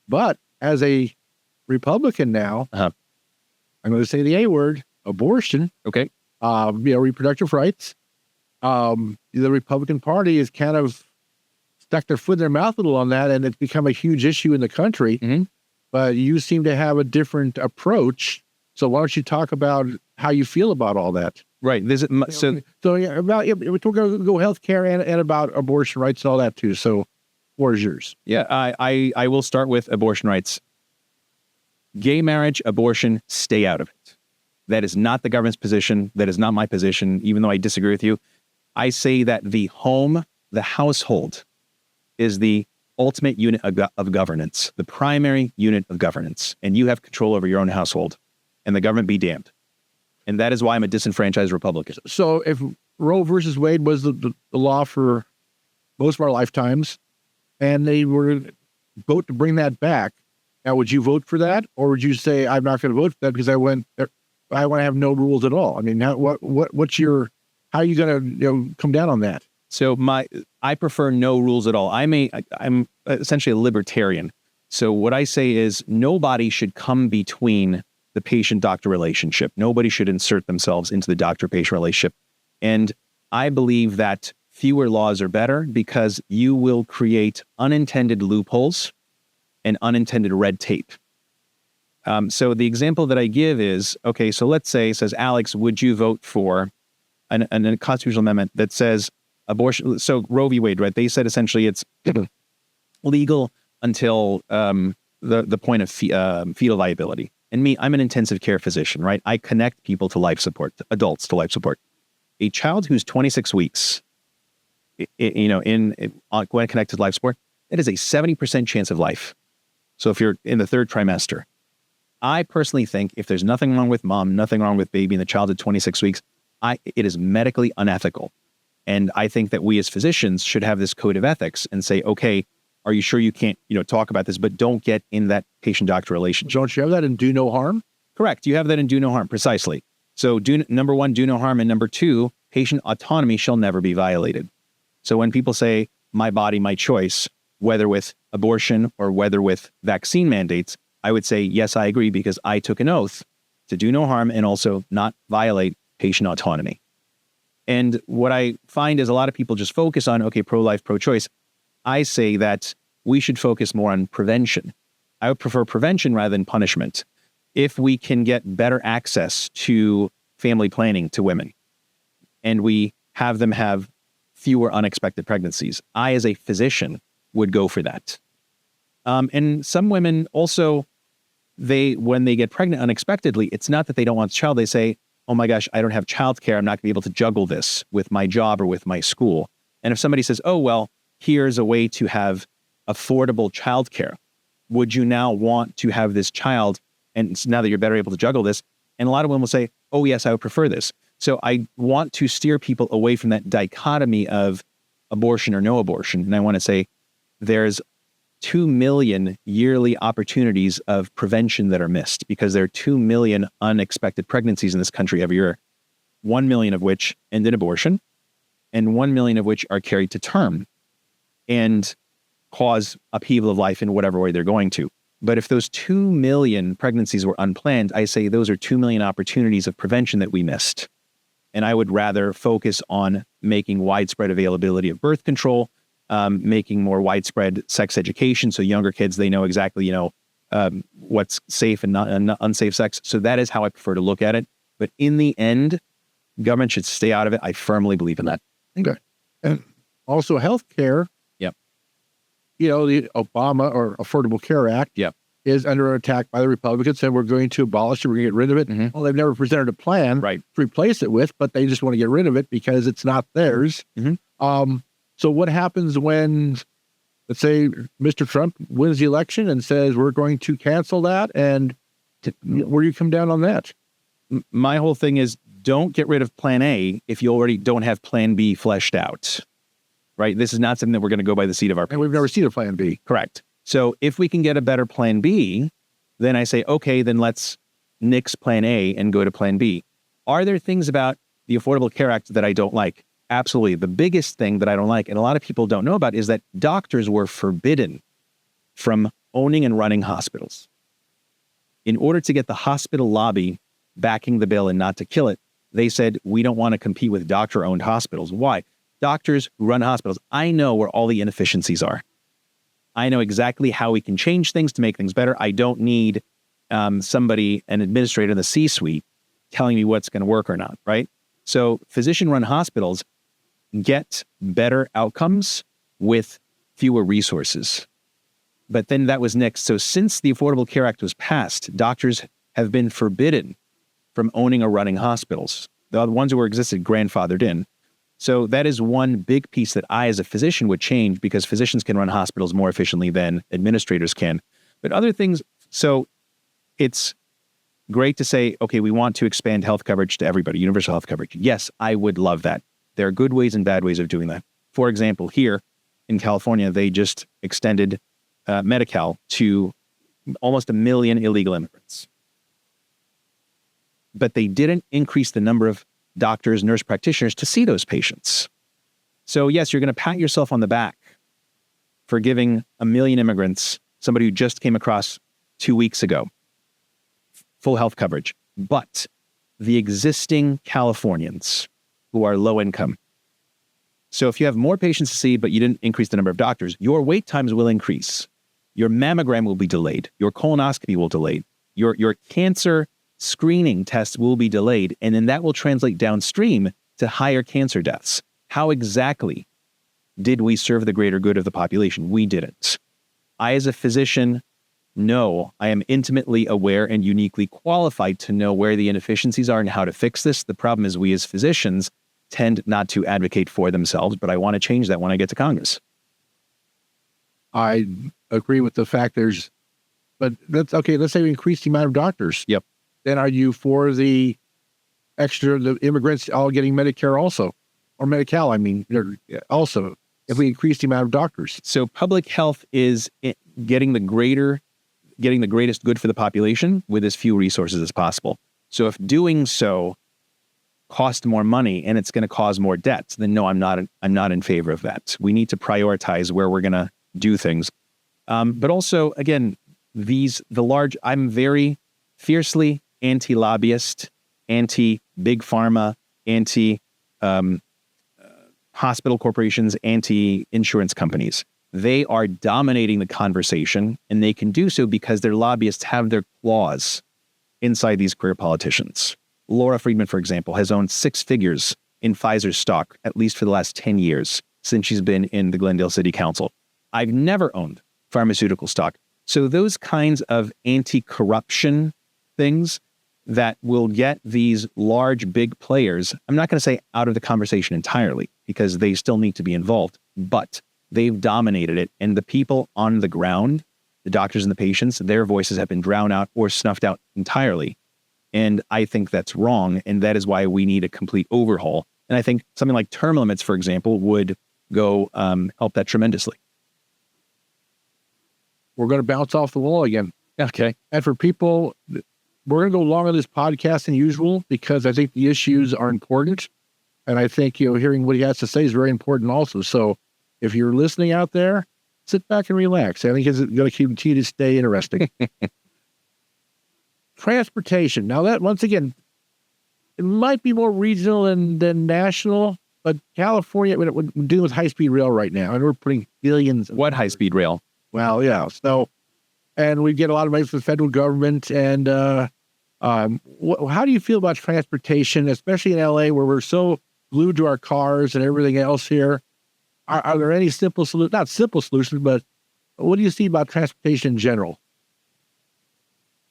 But as a Republican now, I'm going to say the A word, abortion. Okay. Reproductive rights. The Republican Party has kind of stuck their foot in their mouth a little on that, and it's become a huge issue in the country. Mm-hmm. But you seem to have a different approach. So why don't you talk about how you feel about all that? Right. We're going to go healthcare and about abortion rights and all that too. So what is yours? Yeah, I will start with abortion rights. Gay marriage, abortion, stay out of it. That is not the government's position. That is not my position, even though I disagree with you. I say that the home, the household, is the ultimate unit of governance, the primary unit of governance. And you have control over your own household, and the government be damned. And that is why I'm a disenfranchised Republican. So if Roe versus Wade was the law for most of our lifetimes, and they were to vote to bring that back, now would you vote for that? Or would you say, I'm not going to vote for that because I want to have no rules at all? I mean, how are you going to come down on that? So I prefer no rules at all. I'm essentially a libertarian. So what I say is nobody should come between the patient-doctor relationship. Nobody should insert themselves into the doctor-patient relationship. And I believe that fewer laws are better because you will create unintended loopholes and unintended red tape. So the example that I give is, okay, so let's say, it says, Alex, would you vote for a constitutional amendment that says abortion? So Roe v. Wade, right? They said essentially it's legal until the point of fetal viability. And me, I'm an intensive care physician, right? I connect people to life support, adults to life support. A child who's 26 weeks, when connected to life support, that is a 70% chance of life. So if you're in the third trimester, I personally think if there's nothing wrong with mom, nothing wrong with baby, and the child at 26 weeks, it is medically unethical. And I think that we as physicians should have this code of ethics and say, okay, are you sure you can't, talk about this, but don't get in that patient-doctor relationship. Don't you have that in do no harm? Correct. You have that in do no harm, precisely. So number one, do no harm. And number two, patient autonomy shall never be violated. So when people say, my body, my choice, whether with abortion or whether with vaccine mandates, I would say, yes, I agree, because I took an oath to do no harm and also not violate patient autonomy. And what I find is a lot of people just focus on, okay, pro-life, pro-choice. I say that we should focus more on prevention. I would prefer prevention rather than punishment. If we can get better access to family planning to women and we have them have fewer unexpected pregnancies, I, as a physician, would go for that. And some women also, when they get pregnant unexpectedly, it's not that they don't want a child. They say, oh my gosh, I don't have childcare. I'm not going to be able to juggle this with my job or with my school. And if somebody says, oh, well, here's a way to have affordable childcare, would you now want to have this child? And now that you're better able to juggle this, and a lot of women will say, oh yes, I would prefer this. So I want to steer people away from that dichotomy of abortion or no abortion. And I want to say there's 2 million yearly opportunities of prevention that are missed because there are 2 million unexpected pregnancies in this country every year, 1 million of which end in abortion and 1 million of which are carried to term and cause upheaval of life in whatever way they're going to. But if those 2 million pregnancies were unplanned, I say those are 2 million opportunities of prevention that we missed. And I would rather focus on making widespread availability of birth control, making more widespread sex education. So younger kids, they know exactly, what's safe and not unsafe sex. So that is how I prefer to look at it. But in the end, government should stay out of it. I firmly believe in that. Okay. And also healthcare. Yep. The Obama or Affordable Care Act. Yep. Is under attack by the Republicans, and we're going to abolish it. We're going to get rid of it. Mm-hmm. Well, they've never presented a plan right. to replace it with, but they just want to get rid of it because it's not theirs. Mm-hmm. So what happens when, let's say, Mr. Trump wins the election and says, we're going to cancel that? And where do you come down on that? My whole thing is don't get rid of plan A if you already don't have plan B fleshed out, right? This is not something that we're going to go by the seat of our pants. And we've never seen a plan B. Correct. So if we can get a better plan B, then I say, okay, then let's nix plan A and go to plan B. Are there things about the Affordable Care Act that I don't like? Absolutely. The biggest thing that I don't like, and a lot of people don't know about, is that doctors were forbidden from owning and running hospitals. In order to get the hospital lobby backing the bill and not to kill it, they said, we don't want to compete with doctor-owned hospitals. Why? Doctors who run hospitals, I know where all the inefficiencies are. I know exactly how we can change things to make things better. I don't need somebody, an administrator in the C-suite, telling me what's going to work or not, right? So physician-run hospitals get better outcomes with fewer resources. But then that was nixed. So since the Affordable Care Act was passed, doctors have been forbidden from owning or running hospitals. The ones who were existed grandfathered in. So that is one big piece that I, as a physician, would change because physicians can run hospitals more efficiently than administrators can. But other things, so it's great to say, okay, we want to expand health coverage to everybody, universal health coverage. Yes, I would love that. There are good ways and bad ways of doing that. For example, here in California, they just extended Medi-Cal to almost 1 million illegal immigrants. But they didn't increase the number of doctors, nurse practitioners to see those patients. So yes, you're going to pat yourself on the back for giving 1 million immigrants, somebody who just came across 2 weeks ago, full health coverage. But the existing Californians who are low income, so if you have more patients to see, but you didn't increase the number of doctors, your wait times will increase. Your mammogram will be delayed. Your colonoscopy will be delayed. Your cancer screening tests will be delayed. And then that will translate downstream to higher cancer deaths. How exactly did we serve the greater good of the population? We didn't. I, as a physician, know I am intimately aware and uniquely qualified to know where the inefficiencies are and how to fix this. The problem is we as physicians tend not to advocate for themselves, but I want to change that when I get to Congress. I agree with the fact but that's okay. Let's say we increase the amount of doctors. Yep. Then are you for the immigrants all getting Medicare also? Or Medi-Cal, I mean, also, if we increase the amount of doctors. So public health is getting the greatest good for the population with as few resources as possible. So if doing so cost more money and it's going to cause more debts, then no, I'm not in favor of that. We need to prioritize where we're going to do things. But also, again, I'm very fiercely anti-lobbyist, anti-big pharma, anti-hospital corporations, anti-insurance companies. They are dominating the conversation, and they can do so because their lobbyists have their claws inside these career politicians. Laura Friedman, for example, has owned 6 figures in Pfizer's stock, at least for the last 10 years, since she's been in the Glendale City Council. I've never owned pharmaceutical stock. So those kinds of anti-corruption things that will get these large, big players, I'm not going to say out of the conversation entirely, because they still need to be involved, but they've dominated it. And the people on the ground, the doctors and the patients, their voices have been drowned out or snuffed out entirely. And I think that's wrong. And that is why we need a complete overhaul. And I think something like term limits, for example, would go help that tremendously. We're going to bounce off the wall again. Okay. And for people, we're going to go longer this podcast than usual because I think the issues are important. And I think, hearing what he has to say is very important also. So if you're listening out there, sit back and relax. I think it's going to continue to stay interesting. Transportation. Now that, once again, it might be more regional than national, but California, we're dealing with high-speed rail right now, and we're putting billions. What high-speed rail? Well, yeah. So, and we get a lot of money from the federal government. And how do you feel about transportation, especially in LA, where we're so glued to our cars and everything else here? Are there any simple solutions? Not simple solutions, but what do you see about transportation in general?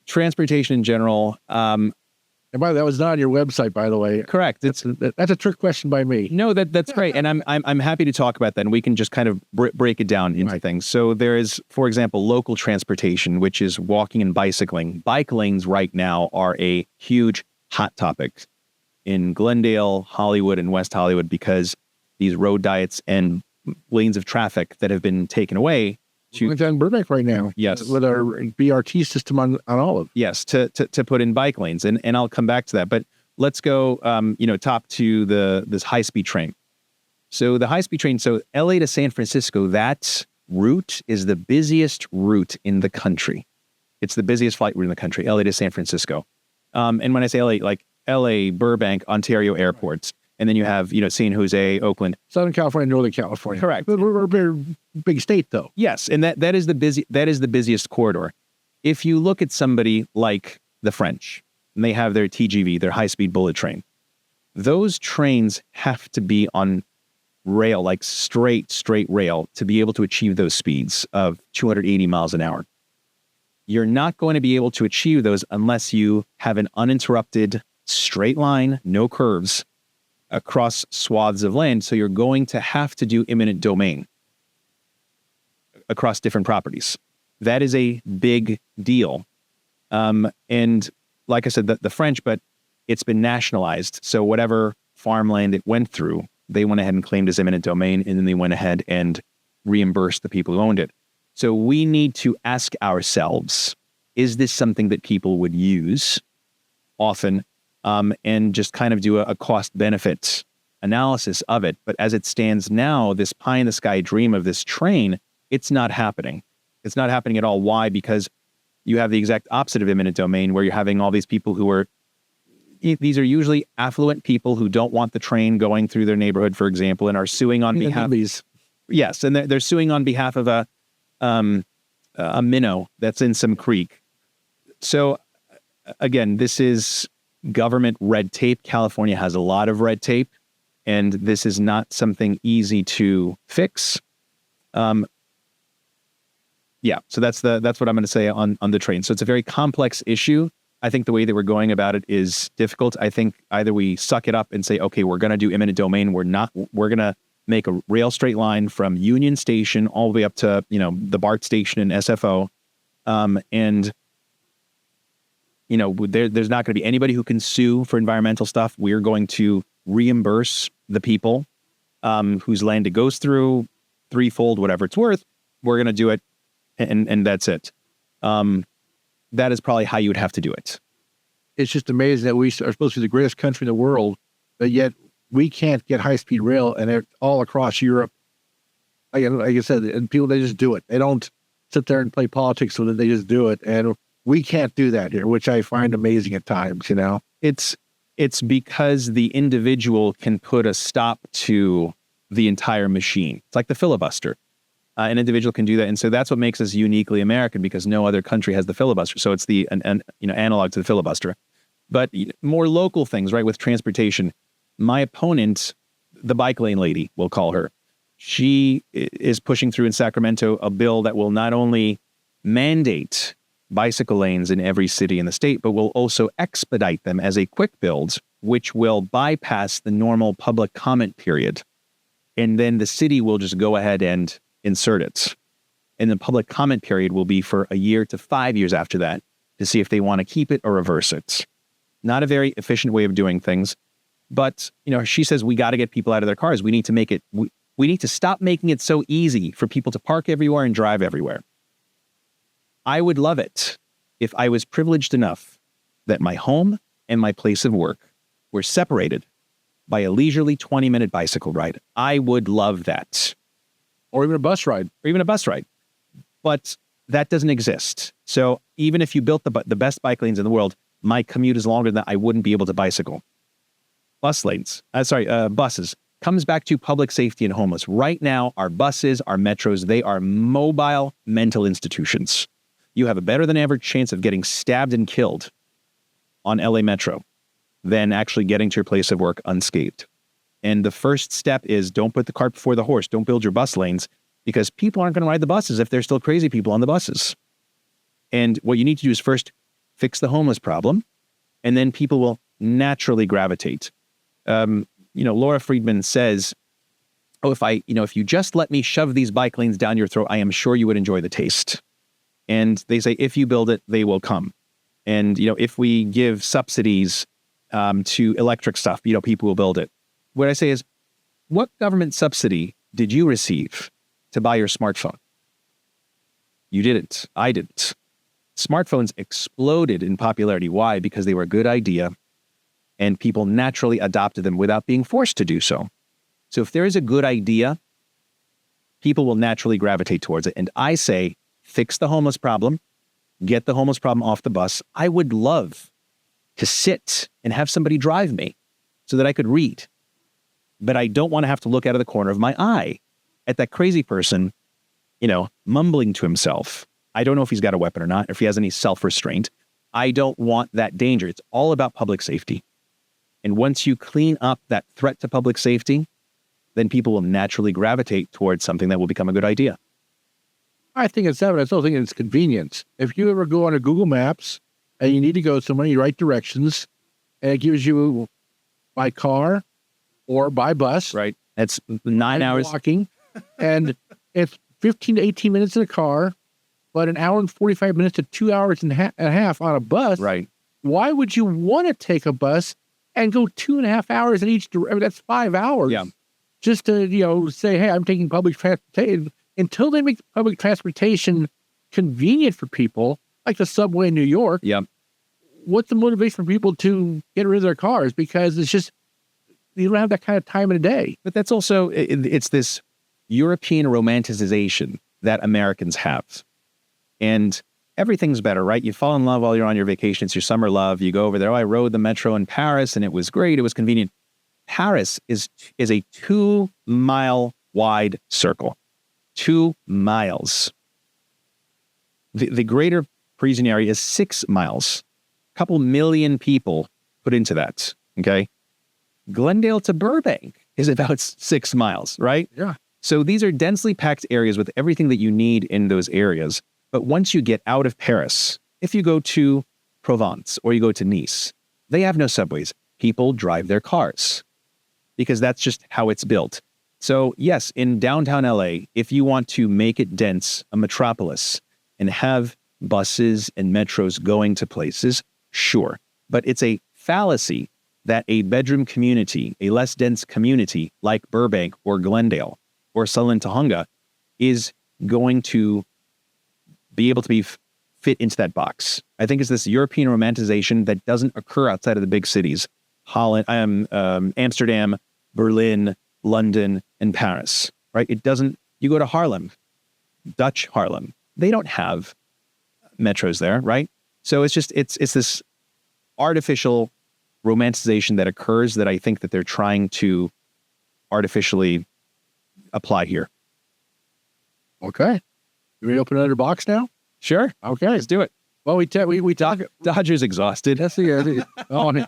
Transportation in general. And by the way, that was not on your website, by the way. Correct. That's a trick question by me. No, that's great, and I'm happy to talk about that, and we can just kind of break it down into things. So there is, for example, local transportation, which is walking and bicycling. Bike lanes right now are a huge hot topic in Glendale, Hollywood, and West Hollywood because these road diets and lanes of traffic that have been taken away. We're in Burbank right now. Yes. With our BRT system on Olive. Yes, to put in bike lanes. And I'll come back to that. But let's go, top to this high-speed train. So the high-speed train, so LA to San Francisco, that route is the busiest route in the country. It's the busiest flight route in the country, LA to San Francisco. And when I say LA, like LA, Burbank, Ontario airports. And then you have, San Jose, Oakland. Southern California, Northern California. Correct. We're a very big state, though. Yes, and that is the busiest corridor. If you look at somebody like the French, and they have their TGV, their high-speed bullet train, those trains have to be on rail, like straight rail, to be able to achieve those speeds of 280 miles an hour. You're not going to be able to achieve those unless you have an uninterrupted straight line, no curves, across swaths of land. So you're going to have to do eminent domain across different properties. That is a big deal. And like I said, the French, but it's been nationalized. So whatever farmland it went through, they went ahead and claimed as eminent domain, and then they went ahead and reimbursed the people who owned it. So we need to ask ourselves, is this something that people would use often? And just kind of do a cost-benefit analysis of it. But as it stands now, this pie-in-the-sky dream of this train, it's not happening. It's not happening at all. Why? Because You have the exact opposite of eminent domain, where you're having all these people these are usually affluent people who don't want the train going through their neighborhood, for example, and are suing on behalf. Yes, and they're suing on behalf of a minnow that's in some creek. So again, this is government red tape. California has a lot of red tape, and this is not something easy to fix. So that's what I'm going to say on the train. So it's a very complex issue. I think the way that we're going about it is difficult. I think either we suck it up and say, okay, we're going to do eminent domain. We're going to make a rail straight line from Union Station all the way up to, the BART station and SFO. There's not going to be anybody who can sue for environmental stuff. We're going to reimburse the people whose land it goes through threefold, whatever it's worth. We're going to do it. And that's it. That is probably how you would have to do it. It's just amazing that we are supposed to be the greatest country in the world, but yet we can't get high-speed rail, and they're all across Europe. Like I said, and people, they just do it. They don't sit there and play politics with it. They just do it. And we can't do that here, which I find amazing at times, It's because the individual can put a stop to the entire machine. It's like the filibuster. An individual can do that. And so that's what makes us uniquely American, because no other country has the filibuster. So it's the analog to the filibuster. But more local things, right, with transportation. My opponent, the bike lane lady, we'll call her, she is pushing through in Sacramento a bill that will not only mandate bicycle lanes in every city in the state, but will also expedite them as a quick build, which will bypass the normal public comment period. And then the city will just go ahead and insert it. And the public comment period will be for a year to 5 years after that to see if they want to keep it or reverse it. Not a very efficient way of doing things. But, she says we got to get people out of their cars. We need to make it, we need to stop making it so easy for people to park everywhere and drive everywhere. I would love it if I was privileged enough that my home and my place of work were separated by a leisurely 20-minute bicycle ride. I would love that. Or even a bus ride. But that doesn't exist. So even if you built the best bike lanes in the world, my commute is longer than that. I wouldn't be able to bicycle. Buses. Comes back to public safety and homeless. Right now, our buses, our metros, they are mobile mental institutions. You have a better than average chance of getting stabbed and killed on LA Metro than actually getting to your place of work unscathed. And the first step is don't put the cart before the horse. Don't build your bus lanes, because people aren't going to ride the buses if there's still crazy people on the buses. And what you need to do is first fix the homeless problem, and then people will naturally gravitate. Laura Friedman says, if you just let me shove these bike lanes down your throat, I am sure you would enjoy the taste. And they say, if you build it, they will come. And, if we give subsidies to electric stuff, people will build it. What I say is, what government subsidy did you receive to buy your smartphone? You didn't. I didn't. Smartphones exploded in popularity. Why? Because they were a good idea, and people naturally adopted them without being forced to do so. So if there is a good idea, people will naturally gravitate towards it. And I say, fix the homeless problem, get the homeless problem off the bus. I would love to sit and have somebody drive me so that I could read. But I don't want to have to look out of the corner of my eye at that crazy person, mumbling to himself. I don't know if he's got a weapon or not, or if he has any self-restraint. I don't want that danger. It's all about public safety. And once you clean up that threat to public safety, then people will naturally gravitate towards something that will become a good idea. I think it's that, but I still think it's convenience. If you ever go on a Google Maps and you need to go somewhere, you write directions, and it gives you by car or by bus. Right. That's 9 hours. Walking. And it's 15 to 18 minutes in a car, but an hour and 45 minutes to 2 hours and a half on a bus. Right. Why would you want to take a bus and go 2.5 hours in each direction? That's 5 hours. Yeah. Just to, say, hey, I'm taking public transportation. Until they make public transportation convenient for people, like the subway in New York. Yeah. What's the motivation for people to get rid of their cars? Because it's just, you don't have that kind of time in a day. But that's also, it's this European romanticization that Americans have. And everything's better, right? You fall in love while you're on your vacation. It's your summer love. You go over there. Oh, I rode the metro in Paris and it was great. It was convenient. Paris is a 2-mile wide circle. 2 miles. The greater Parisian area is 6 miles. A couple million people put into that, okay? Glendale to Burbank is about 6 miles, right? Yeah. So these are densely packed areas with everything that you need in those areas. But once you get out of Paris, if you go to Provence or you go to Nice, they have no subways. People drive their cars because that's just how it's built. So yes, in downtown LA, if you want to make it dense, a metropolis, and have buses and metros going to places, sure. But it's a fallacy that a bedroom community, a less dense community like Burbank or Glendale or Sutherland Tahunga is going to be able to fit into that box. I think it's this European romanticization that doesn't occur outside of the big cities. Amsterdam, Berlin, London, and Paris, right? It doesn't, you go to Harlem, Dutch Harlem, they don't have metros there, right? So it's this artificial romanticization that occurs that I think that they're trying to artificially apply here. Okay. You ready to open another box now? Sure. Okay. Let's do it. Well, we talk. Dodger's exhausted. Yes, he is. I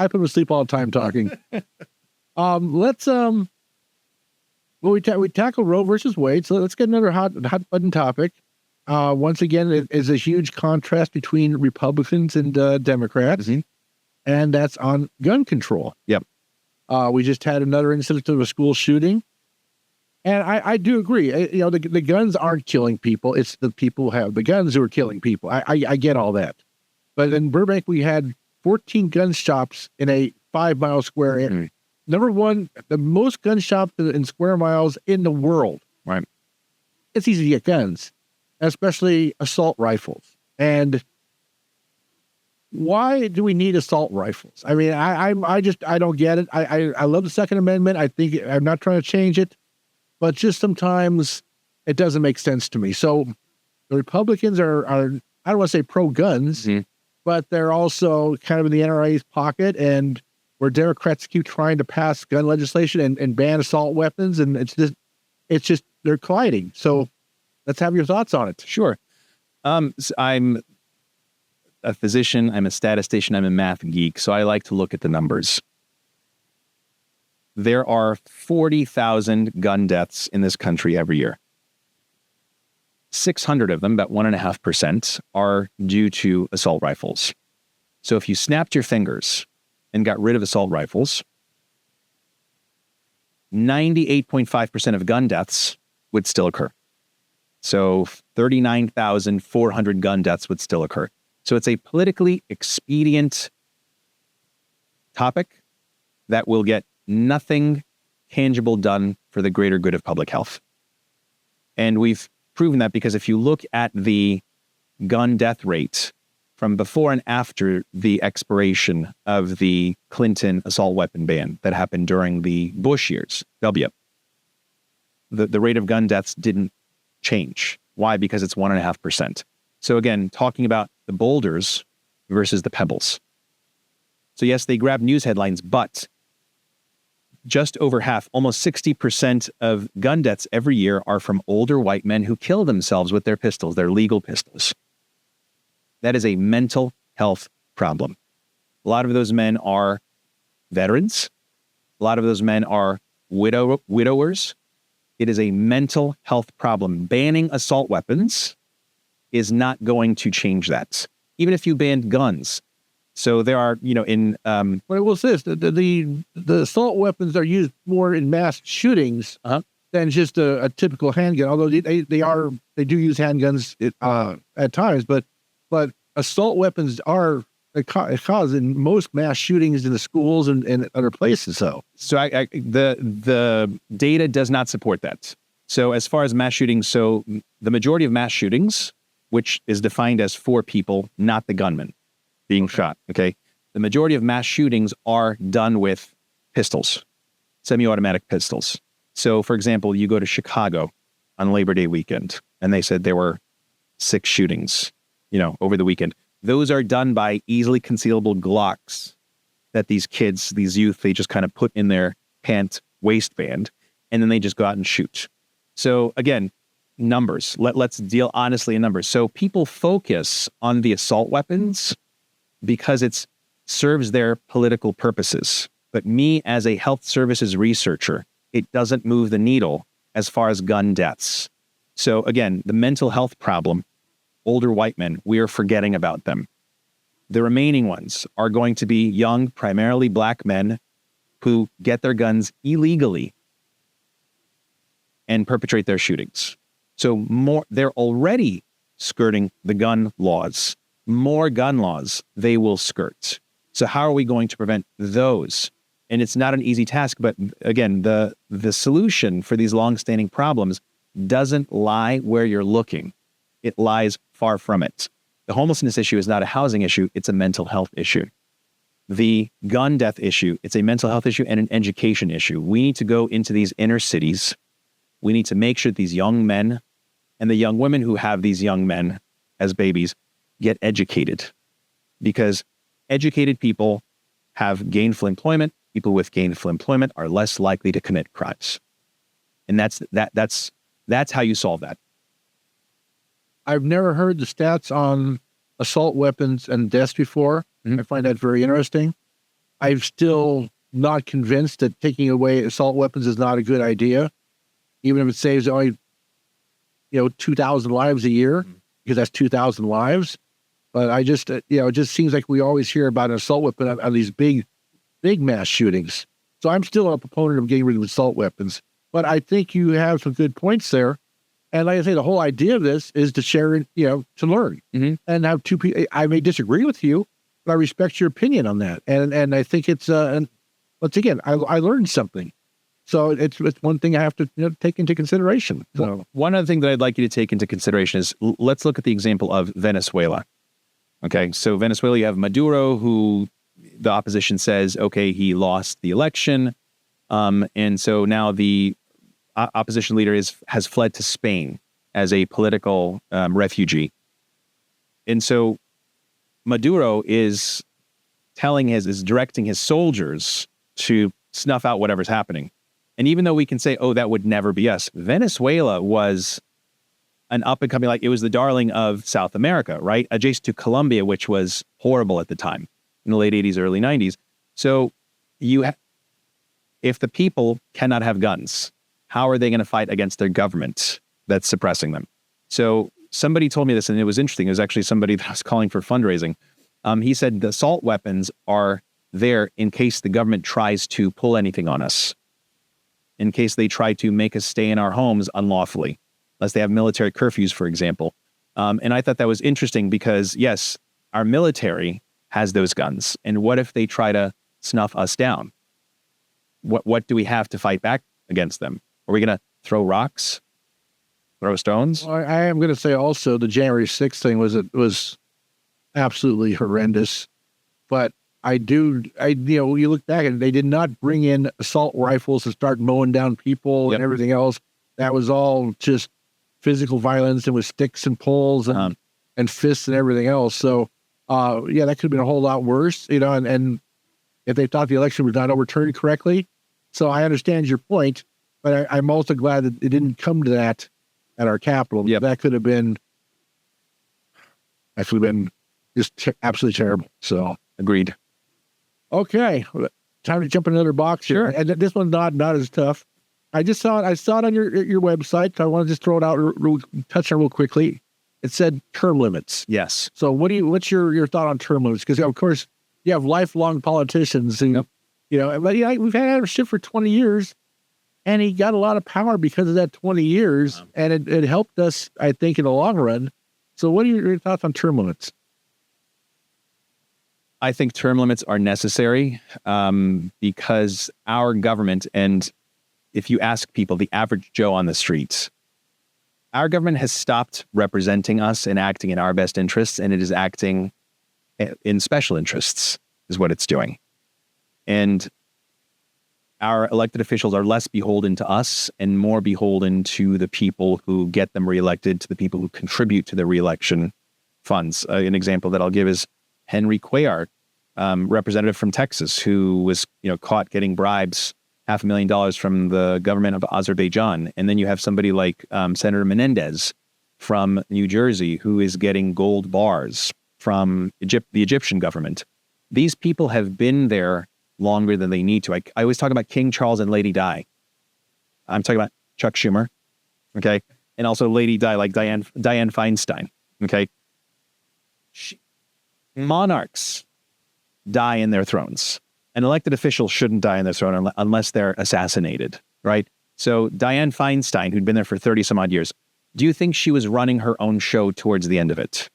put him to sleep all the time talking. Let's we tackle Roe versus Wade. So let's get another hot button topic. Once again, it is a huge contrast between Republicans and Democrats, and that's on gun control. Yep. We just had another incident of a school shooting. And I do agree. The guns aren't killing people. It's the people who have the guns who are killing people. I get all that. But in Burbank, we had 14 gun shops in a 5-mile square area. Number one, the most gun shops in square miles in the world. Right. It's easy to get guns, especially assault rifles. And why do we need assault rifles? I mean, I don't get it. I love the Second Amendment. I'm not trying to change it. But just sometimes it doesn't make sense to me. So the Republicans are I don't want to say pro-guns, but they're also kind of in the NRA's pocket, and where Democrats keep trying to pass gun legislation and ban assault weapons, and it's just they're colliding. So let's have your thoughts on it. Sure. So I'm a physician, I'm a statistician, I'm a math geek, so I like to look at the numbers. There are 40,000 gun deaths in this country every year. 600 of them, about 1.5%, are due to assault rifles. So if you snapped your fingers and got rid of assault rifles, 98.5% of gun deaths would still occur. So 39,400 gun deaths would still occur. So it's a politically expedient topic that will get nothing tangible done for the greater good of public health. And we've proven that because if you look at the gun death rate from before and after the expiration of the Clinton assault weapon ban that happened during the Bush years, the rate of gun deaths didn't change. Why? Because it's 1.5%. So again, talking about the boulders versus the pebbles. So yes, they grab news headlines, but just over half, almost 60% of gun deaths every year are from older white men who kill themselves with their pistols, their legal pistols. That is a mental health problem. A lot of those men are veterans. A lot of those men are widowers. It is a mental health problem. Banning assault weapons is not going to change that. Even if you banned guns. So there are, Well, what's this? The assault weapons are used more in mass shootings than just a typical handgun. Although they do use handguns at times, but assault weapons are cause in most mass shootings in the schools and other places. So the data does not support that. So as far as mass shootings, so the majority of mass shootings, which is defined as 4 people, not the gunman being shot, okay? The majority of mass shootings are done with pistols, semi-automatic pistols. So, for example, you go to Chicago, on Labor Day weekend, and they said there were 6 shootings, over the weekend. Those are done by easily concealable Glocks that these kids, these youth, they just kind of put in their pant waistband, and then they just go out and shoot. So again, numbers. Let's deal honestly in numbers. So people focus on the assault weapons because it serves their political purposes. But me, as a health services researcher, it doesn't move the needle as far as gun deaths. So again, the mental health problem, older white men, we are forgetting about them. The remaining ones are going to be young, primarily black men who get their guns illegally and perpetrate their shootings. So they're already skirting the gun laws. More gun laws they will skirt. So how are we going to prevent those? And it's not an easy task, but again, the solution for these longstanding problems doesn't lie where you're looking. It lies far from it. The homelessness issue is not a housing issue, it's a mental health issue. The gun death issue, it's a mental health issue and an education issue. We need to go into these inner cities. We need to make sure these young men and the young women who have these young men as babies get educated, because educated people have gainful employment. People with gainful employment are less likely to commit crimes. And that's how you solve that. I've never heard the stats on assault weapons and deaths before. Mm-hmm. I find that very interesting. I'm still not convinced that taking away assault weapons is not a good idea, even if it saves only, 2,000 lives a year, because that's 2,000 lives. But I just, it just seems like we always hear about an assault weapon on these big mass shootings. So I'm still a proponent of getting rid of assault weapons. But I think you have some good points there. And like I say, the whole idea of this is to share, to learn, mm-hmm. and have two people. I may disagree with you, but I respect your opinion on that. And I think it's, and once again, I learned something. So it's one thing I have to take into consideration. So well, one other thing that I'd like you to take into consideration is let's look at the example of Venezuela. Okay, so Venezuela, you have Maduro, who the opposition says, okay, he lost the election. And so now the opposition leader has fled to Spain as a political refugee. And so Maduro is directing his soldiers to snuff out whatever's happening. And even though we can say, oh, that would never be us, Venezuela was an up-and-coming, it was the darling of South America, right? Adjacent to Colombia, which was horrible at the time, in the late 80s, early 90s. So if the people cannot have guns, how are they going to fight against their government that's suppressing them? So somebody told me this, and it was interesting. It was actually somebody that was calling for fundraising. He said the assault weapons are there in case the government tries to pull anything on us, in case they try to make us stay in our homes unlawfully, unless they have military curfews, for example. And I thought that was interesting because, yes, our military has those guns. And what if they try to snuff us down? What do we have to fight back against them? Are we going to throw rocks, throw stones? Well, I am going to say also the January 6th thing was absolutely horrendous. But you look back and they did not bring in assault rifles to start mowing down people and everything else. That was all just physical violence and with sticks and poles and fists and everything else. So, that could have been a whole lot worse, and if they thought the election was not overturned correctly. So I understand your point, but I'm also glad that it didn't come to that at our Capitol. Yep. That could have been just absolutely terrible. So agreed. Okay, time to jump in another box here. Sure. And this one's not as tough. I saw it on your website, so I want to just throw it out, touch on it real quickly. It said term limits. Yes. So what's your thought on term limits? Because of course you have lifelong politicians who, but we've had our shit for 20 years, and he got a lot of power because of that 20 years, and it helped us, I think, in the long run. So what are your thoughts on term limits? I think term limits are necessary because our government, and if you ask people, the average Joe on the streets, our government has stopped representing us and acting in our best interests, and it is acting in special interests, is what it's doing. And our elected officials are less beholden to us and more beholden to the people who get them reelected, to the people who contribute to the reelection funds. An example that I'll give is Henry Cuellar, representative from Texas, who was caught getting bribes, $500,000 from the government of Azerbaijan. And then you have somebody like Senator Menendez from New Jersey, who is getting gold bars from the Egyptian government. These people have been there longer than they need to. I always talk about King Charles and Lady Di. I'm talking about Chuck Schumer, okay? And also Lady Di, like Dianne Feinstein, okay? Monarchs die in their thrones. An elected official shouldn't die in their throne unless they're assassinated, right? So Dianne Feinstein, who'd been there for 30 some odd years, do you think she was running her own show towards the end of it?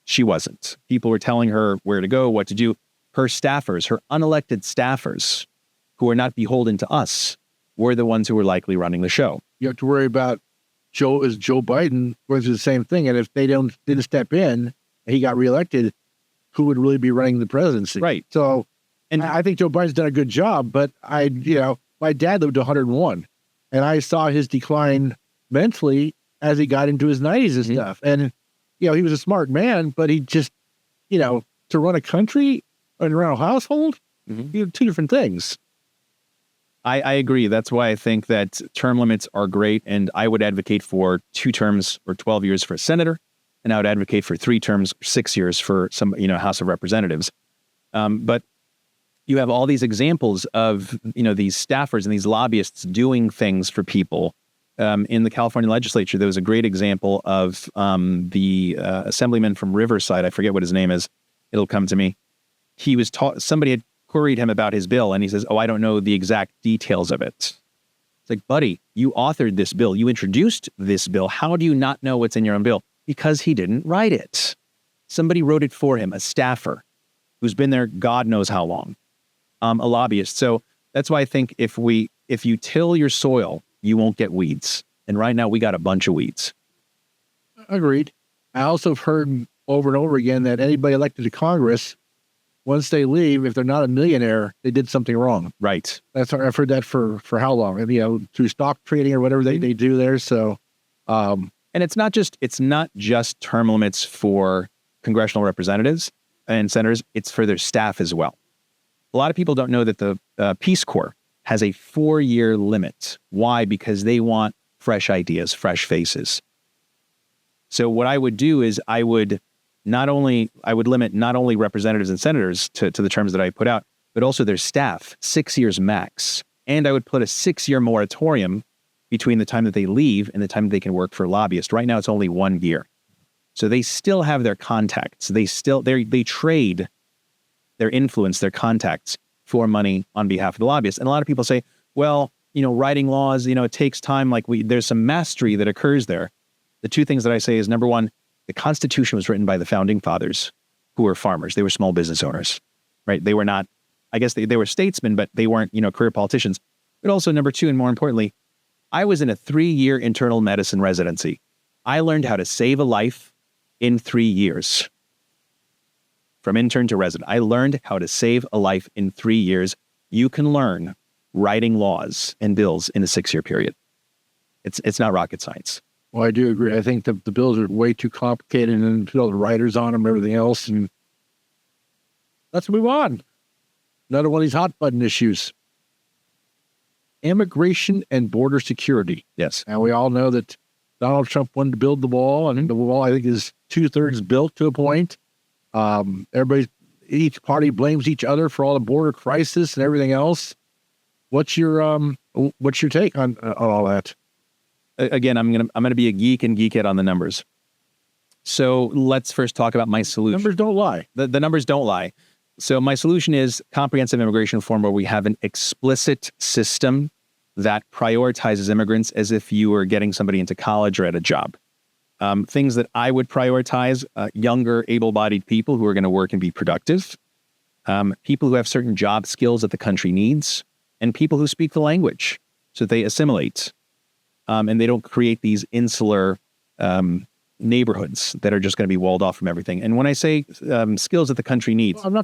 She wasn't. People were telling her where to go, what to do. Her staffers, her unelected staffers, who are not beholden to us, were the ones who were likely running the show. You have to worry about Joe Biden going through the same thing. And if they didn't step in and he got reelected, who would really be running the presidency? Right. So, and I think Joe Biden's done a good job, but my dad lived to 101 and I saw his decline mentally as he got into his 90s and stuff. And, he was a smart man, but he just, to run a country and run a household, two different things. I agree. That's why I think that term limits are great. And I would advocate for 2 terms or 12 years for a senator. And I would advocate for 3 terms, 6 years for some, House of Representatives. But you have all these examples of, these staffers and these lobbyists doing things for people. In the California legislature, there was a great example of the assemblyman from Riverside. I forget what his name is. It'll come to me. He was somebody had queried him about his bill, and he says, "Oh, I don't know the exact details of it." It's like, buddy, you authored this bill. You introduced this bill. How do you not know what's in your own bill? Because he didn't write it. Somebody wrote it for him, a staffer who's been there God knows how long, a lobbyist. So that's why I think if you till your soil, you won't get weeds. And right now we got a bunch of weeds. Agreed. I also have heard over and over again that anybody elected to Congress, once they leave, if they're not a millionaire, they did something wrong. Right. I've heard that for how long? And, through stock trading or whatever they do there. So, and it's not just term limits for congressional representatives and senators. It's for their staff as well. A lot of people don't know that the Peace Corps has a 4-year limit. Why? Because they want fresh ideas, fresh faces. So what I would do is I would limit not only representatives and senators to the terms that I put out, but also their staff, 6 years max. And I would put a 6-year moratorium between the time that they leave and the time that they can work for a lobbyist. Right now, it's only 1 year. So they still have their contacts. They trade their influence, their contacts for money on behalf of the lobbyists. And a lot of people say, well, writing laws, it takes time. There's some mastery that occurs there. The 2 things that I say is, number 1, the Constitution was written by the founding fathers who were farmers. They were small business owners, right? They were not, I guess they were statesmen, but they weren't, career politicians. But also, number 2, and more importantly, I was in a 3-year internal medicine residency. I learned how to save a life in 3 years. From intern to resident, I learned how to save a life in 3 years. You can learn writing laws and bills in a 6-year period. It's not rocket science. Well, I do agree. I think the bills are way too complicated and put all the writers on them and everything else. And let's move on. Another one of these hot button issues. Immigration and border security. Yes. And we all know that Donald Trump wanted to build the wall, and the wall, I think, is 2/3 built to a point. Each party blames each other for all the border crisis and everything else. What's your take on all that? Again, I'm gonna be a geek and geek it on the numbers. So let's first talk about my solution. Numbers don't lie. The numbers don't lie. So my solution is comprehensive immigration reform, where we have an explicit system that prioritizes immigrants as if you were getting somebody into college or at a job. Things that I would prioritize: younger, able-bodied people who are going to work and be productive, people who have certain job skills that the country needs, and people who speak the language so that they assimilate, and they don't create these insular neighborhoods that are just going to be walled off from everything. And when I say skills that the country needs, I am going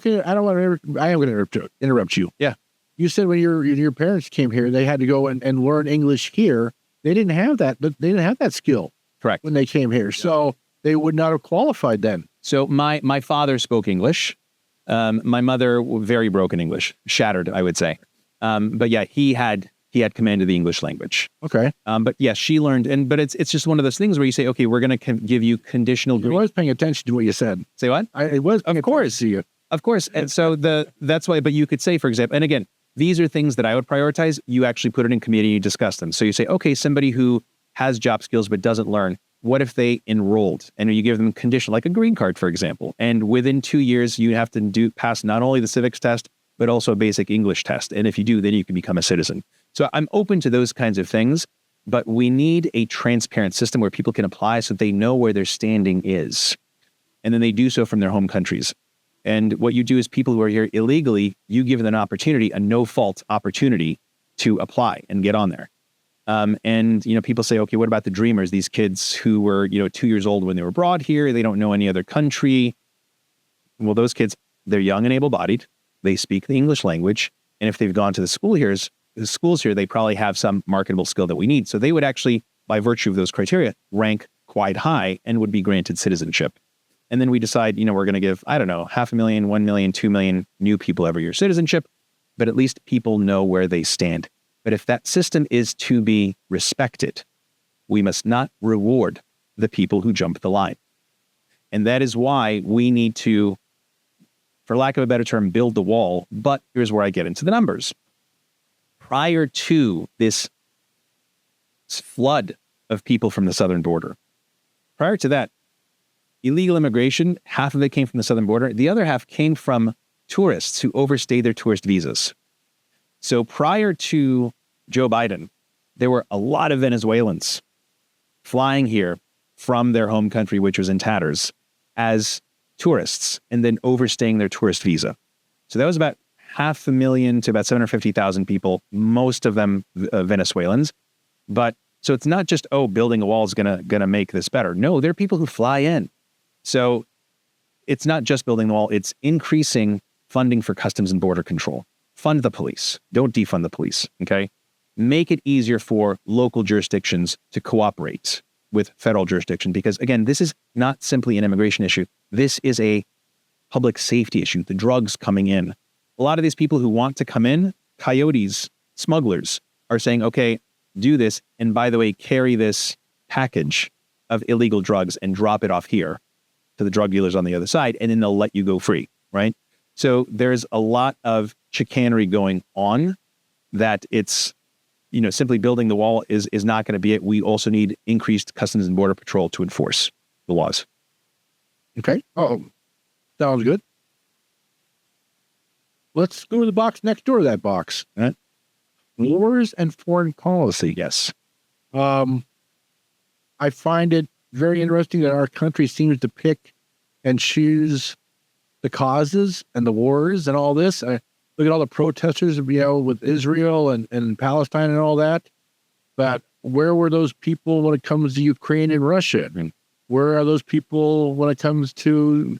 to interrupt you. Yeah. you said when your parents came here, they had to go and learn English here. They didn't have that, but they didn't have that skill. Correct. When they came here. So they would not have qualified then. So my father spoke English. My mother, very broken English, shattered, I would say. But yeah, he had command of the English language. Okay. But yes, she learned, but it's just one of those things where you say, okay, we're going to give you conditional. I was paying attention to what you said. Say what? I was paying of course. attention to you. Of course. And so that's why, but you could say, for example, and again, these are things that I would prioritize. You actually put it in committee and you discuss them. So you say, okay, somebody who has job skills but doesn't learn, what if they enrolled and you give them condition, like a green card, for example, and within 2 years, you have to pass not only the civics test, but also a basic English test. And if you do, then you can become a citizen. So I'm open to those kinds of things, but we need a transparent system where people can apply so they know where their standing is. And then they do so from their home countries. And what you do is people who are here illegally, you give them an opportunity, a no-fault opportunity to apply and get on there. And, people say, okay, what about the dreamers? These kids who were, 2 years old when they were brought here, they don't know any other country. Well, those kids, they're young and able-bodied. They speak the English language. And if they've gone to the schools here, they probably have some marketable skill that we need. So they would actually, by virtue of those criteria, rank quite high and would be granted citizenship. And then we decide, we're going to give, 500,000, 1 million, 2 million new people every year citizenship, but at least people know where they stand. But if that system is to be respected, we must not reward the people who jump the line. And that is why we need to, for lack of a better term, build the wall. But here's where I get into the numbers. Prior to this flood of people from the southern border, prior to that, illegal immigration, half of it came from the southern border. The other half came from tourists who overstayed their tourist visas. So prior to Joe Biden, there were a lot of Venezuelans flying here from their home country, which was in tatters, as tourists, and then overstaying their tourist visa. So that was about 500,000 to about 750,000 people, most of them Venezuelans. But so it's not just, building a wall is gonna make this better. No, there are people who fly in. So it's not just building the wall, it's increasing funding for Customs and Border Control. Fund the police. Don't defund the police, okay? Make it easier for local jurisdictions to cooperate with federal jurisdiction because, again, this is not simply an immigration issue. This is a public safety issue, the drugs coming in. A lot of these people who want to come in, coyotes, smugglers, are saying, okay, do this, and by the way, carry this package of illegal drugs and drop it off here to the drug dealers on the other side, and then they'll let you go free, right? So there's a lot of chicanery going on that it's, simply building the wall is not going to be it. We also need increased Customs and Border Patrol to enforce the laws. Okay. Oh, sounds good. Let's go to the box next door to that box. Right. Wars and foreign policy. Yes. I find it very interesting that our country seems to pick and choose the causes and the wars and all this. I look at all the protesters, with Israel and Palestine and all that. But where were those people when it comes to Ukraine and Russia? I mean, where are those people when it comes to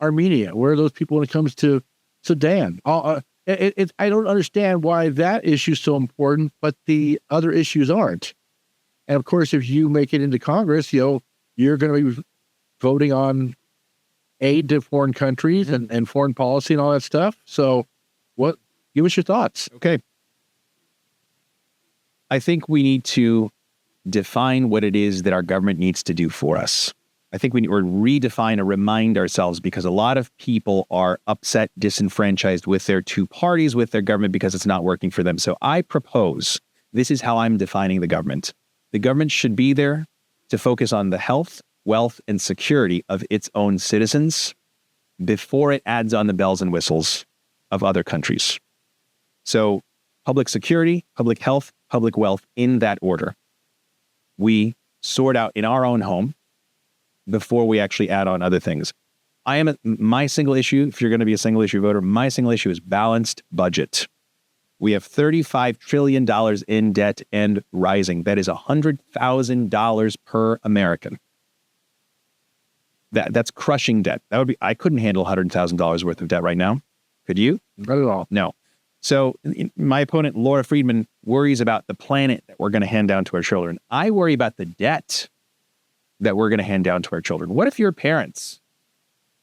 Armenia? Where are those people when it comes to Sudan? I don't understand why that issue is so important, but the other issues aren't. And of course, if you make it into Congress, you're going to be voting on aid to foreign countries and foreign policy and all that stuff. So give us your thoughts. Okay. I think we need to define what it is that our government needs to do for us. I think we need to redefine or remind ourselves because a lot of people are upset, disenfranchised with their two parties, with their government because it's not working for them. So I propose, this is how I'm defining the government. The government should be there to focus on the health, wealth, and security of its own citizens before it adds on the bells and whistles of other countries. So public security, public health, public wealth in that order. We sort out in our own home before we actually add on other things. My single issue, if you're going to be a single issue voter, my single issue is balanced budget. We have $35 trillion in debt and rising. That is $100,000 per American. That's crushing debt. I couldn't handle $100,000 worth of debt right now. Could you? Not at all. No. So my opponent, Laura Friedman, worries about the planet that we're going to hand down to our children. I worry about the debt that we're going to hand down to our children. What if your parents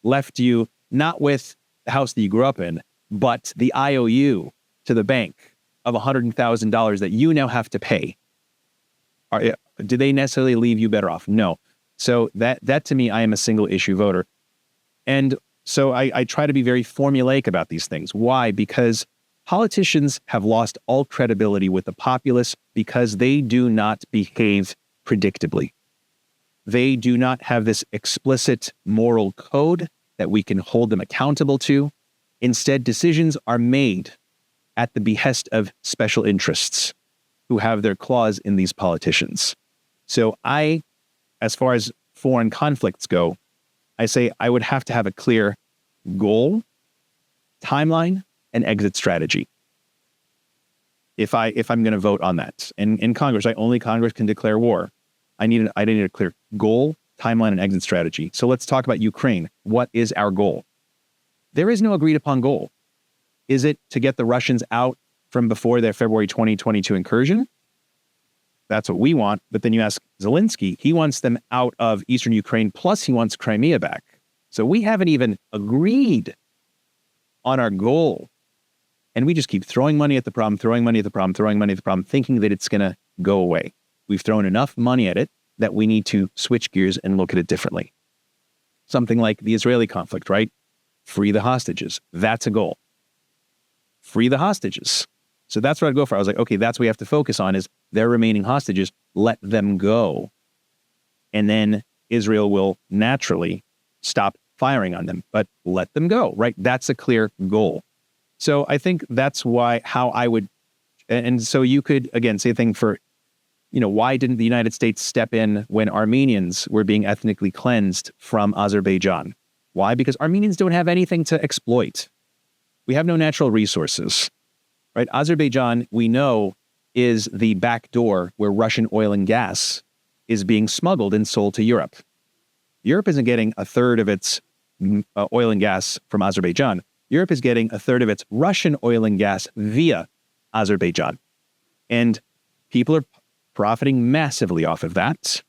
left you not with the house that you grew up in, but the IOU to the bank of $100,000 that you now have to pay? Do they necessarily leave you better off? No. So that to me, I am a single issue voter. And so I try to be very formulaic about these things. Why? Because politicians have lost all credibility with the populace because they do not behave predictably. They do not have this explicit moral code that we can hold them accountable to. Instead, decisions are made at the behest of special interests who have their claws in these politicians. So as far as foreign conflicts go, I say I would have to have a clear goal, timeline, and exit strategy if I'm going to vote on that. And in Congress, only Congress can declare war. I need a clear goal, timeline, and exit strategy. So let's talk about Ukraine. What is our goal? There is no agreed upon goal. Is it to get the Russians out from before their February 2022 incursion? That's what we want. But then you ask Zelensky, he wants them out of eastern Ukraine, plus he wants Crimea back. So we haven't even agreed on our goal. And we just keep throwing money at the problem, thinking that it's going to go away. We've thrown enough money at it that we need to switch gears and look at it differently. Something like the Israeli conflict, right? Free the hostages. That's a goal. Free the hostages. So that's what I'd go for. I was like, okay, that's what we have to focus on is their remaining hostages. Let them go. And then Israel will naturally stop firing on them, but let them go, right? That's a clear goal. So I think that's how I would, and so you could, again, say a thing for, why didn't the United States step in when Armenians were being ethnically cleansed from Azerbaijan? Why? Because Armenians don't have anything to exploit. We have no natural resources, right? Azerbaijan, we know, is the back door where Russian oil and gas is being smuggled and sold to Europe. Europe isn't getting a third of its oil and gas from Azerbaijan. Europe is getting a third of its Russian oil and gas via Azerbaijan. And people are profiting massively off of that.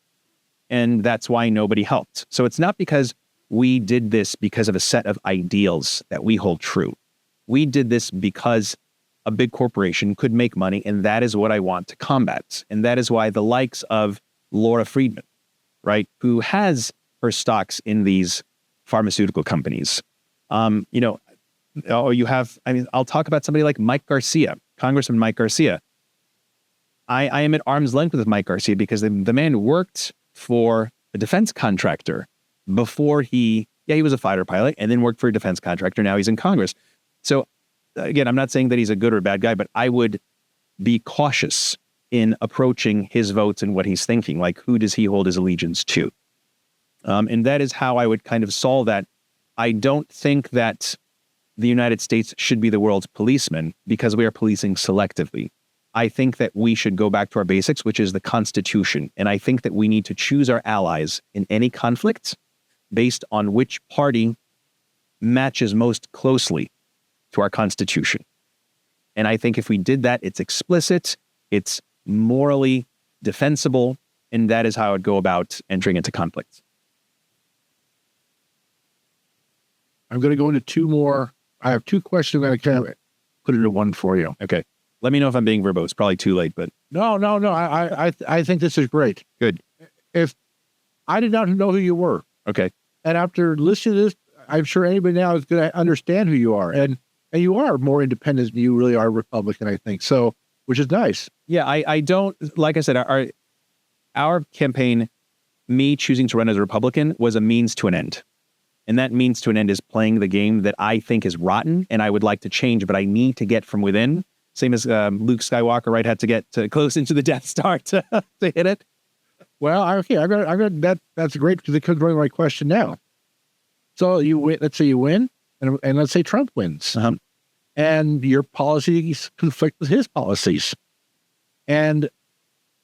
And that's why nobody helped. So it's not because we did this because of a set of ideals that we hold true. We did this because a big corporation could make money, and that is what I want to combat. And that is why the likes of Laura Friedman, right, who has her stocks in these pharmaceutical companies. I'll talk about somebody like Mike Garcia, Congressman Mike Garcia. I am at arm's length with Mike Garcia because the man worked for a defense contractor before he was a fighter pilot and then worked for a defense contractor. Now he's in Congress. So again, I'm not saying that he's a good or a bad guy, but I would be cautious in approaching his votes and what he's thinking. Like, who does he hold his allegiance to? And that is how I would kind of solve that. I don't think that the United States should be the world's policeman because we are policing selectively. I think that we should go back to our basics, which is the Constitution. And I think that we need to choose our allies in any conflict based on which party matches most closely to our Constitution. And I think if we did that, it's explicit, it's morally defensible, and that is how I would go about entering into conflicts. I'm going to go into two more. I have two questions. I'm going to kind of put into one for you. Okay. Let me know if I'm being verbose. Probably too late, but No. I think this is great. Good. If I did not know who you were, Okay. and after listening to this, I'm sure anybody now is going to understand who you are, and you are more independent than you really are Republican, I think. So, which is nice. Yeah, I don't, like I said, our campaign, me choosing to run as a Republican, was a means to an end. And that means to an end is playing the game that I think is rotten and I would like to change, but I need to get from within. Same as Luke Skywalker, right? Had to get close into the Death Star to hit it. Well, okay, I got that. That's great because it comes right to my question now. So you win. Let's say you win, and let's say Trump wins, and your policies conflict with his policies, and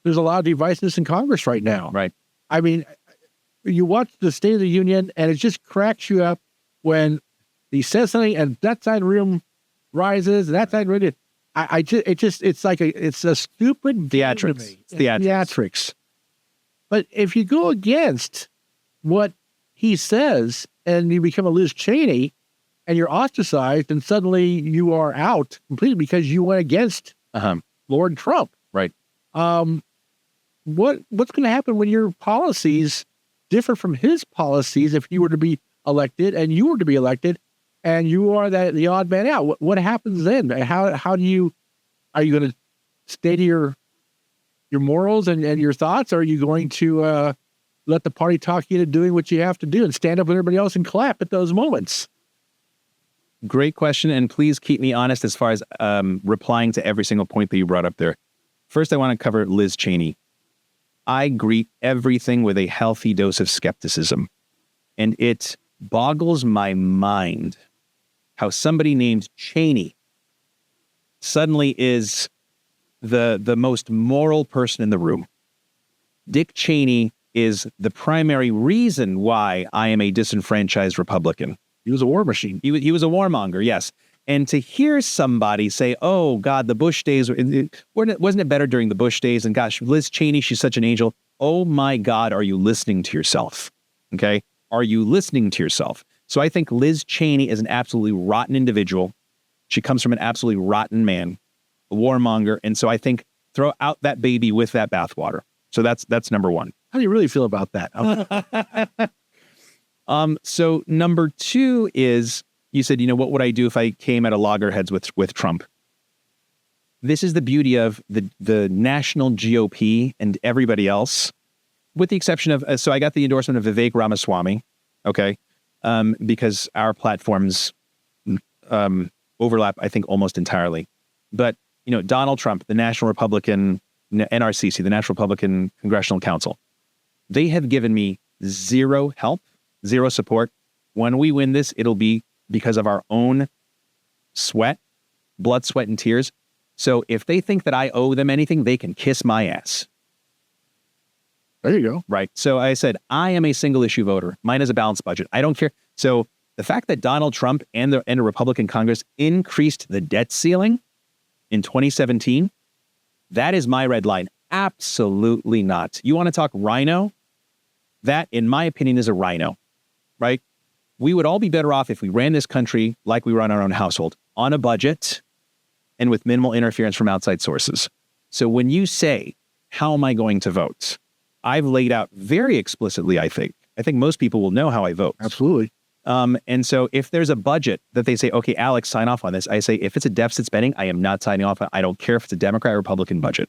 there's a lot of divisiveness in Congress right now. Right. I mean, you watch the State of the Union, and it just cracks you up when he says something, and that side room rises, and that's not really. It's a stupid Theatrics. Theatrics. But if you go against what he says and you become a Liz Cheney and you're ostracized and suddenly you are out completely because you went against Lord Trump. Right. What's going to happen when your policies differ from his policies if you were to be elected and you were to be elected and you are the odd man out? What happens then? How do you, are you going to stay to your morals and your thoughts? Or are you going to let the party talk you into doing what you have to do and stand up with everybody else and clap at those moments? Great question. And please keep me honest as far as replying to every single point that you brought up there. First, I want to cover Liz Cheney. I greet everything with a healthy dose of skepticism. And it boggles my mind how somebody named Cheney suddenly is the most moral person in the room. Dick Cheney is the primary reason why I am a disenfranchised Republican. He was a war machine. He was a warmonger, yes. And to hear somebody say, oh, God, the Bush days, wasn't it better during the Bush days? And gosh, Liz Cheney, she's such an angel. Oh, my God, are you listening to yourself? Okay? Are you listening to yourself? So I think Liz Cheney is an absolutely rotten individual. She comes from an absolutely rotten man, a warmonger. And so I think throw out that baby with that bathwater. So that's number one. How do you really feel about that? So number two is, you said, what would I do if I came at a loggerheads with Trump? This is the beauty of the national GOP and everybody else, with the exception of, so I got the endorsement of Vivek Ramaswamy, okay, because our platforms overlap, I think, almost entirely. But, Donald Trump, the National Republican, NRCC, the National Republican Congressional Council, they have given me zero help, zero support. When we win this, it'll be because of our own sweat, blood, sweat, and tears. So if they think that I owe them anything, they can kiss my ass. There you go. Right. So I said, I am a single issue voter. Mine is a balanced budget. I don't care. So the fact that Donald Trump and a Republican Congress increased the debt ceiling in 2017, that is my red line. Absolutely not. You want to talk rhino? That, in my opinion, is a rhino, right? We would all be better off if we ran this country like we run our own household, on a budget and with minimal interference from outside sources. So when you say, how am I going to vote? I've laid out very explicitly, I think most people will know how I vote. Absolutely. And so if there's a budget that they say, okay, Alex, sign off on this. I say, if it's a deficit spending, I am not signing off on it. I don't care if it's a Democrat or Republican budget.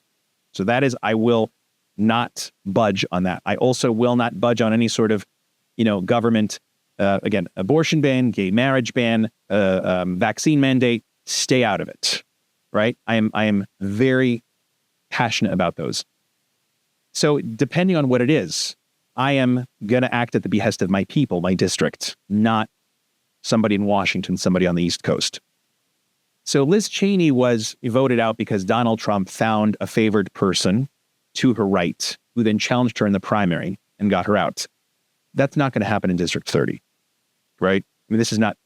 So that is, I will not budge on that. I also will not budge on any sort of, government, again, abortion ban, gay marriage ban, vaccine mandate, stay out of it, right? I am very passionate about those. So depending on what it is, I am going to act at the behest of my people, my district, not somebody in Washington, somebody on the East Coast. So Liz Cheney was voted out because Donald Trump found a favored person to her right, who then challenged her in the primary and got her out. That's not going to happen in District 30, right? I mean, this is not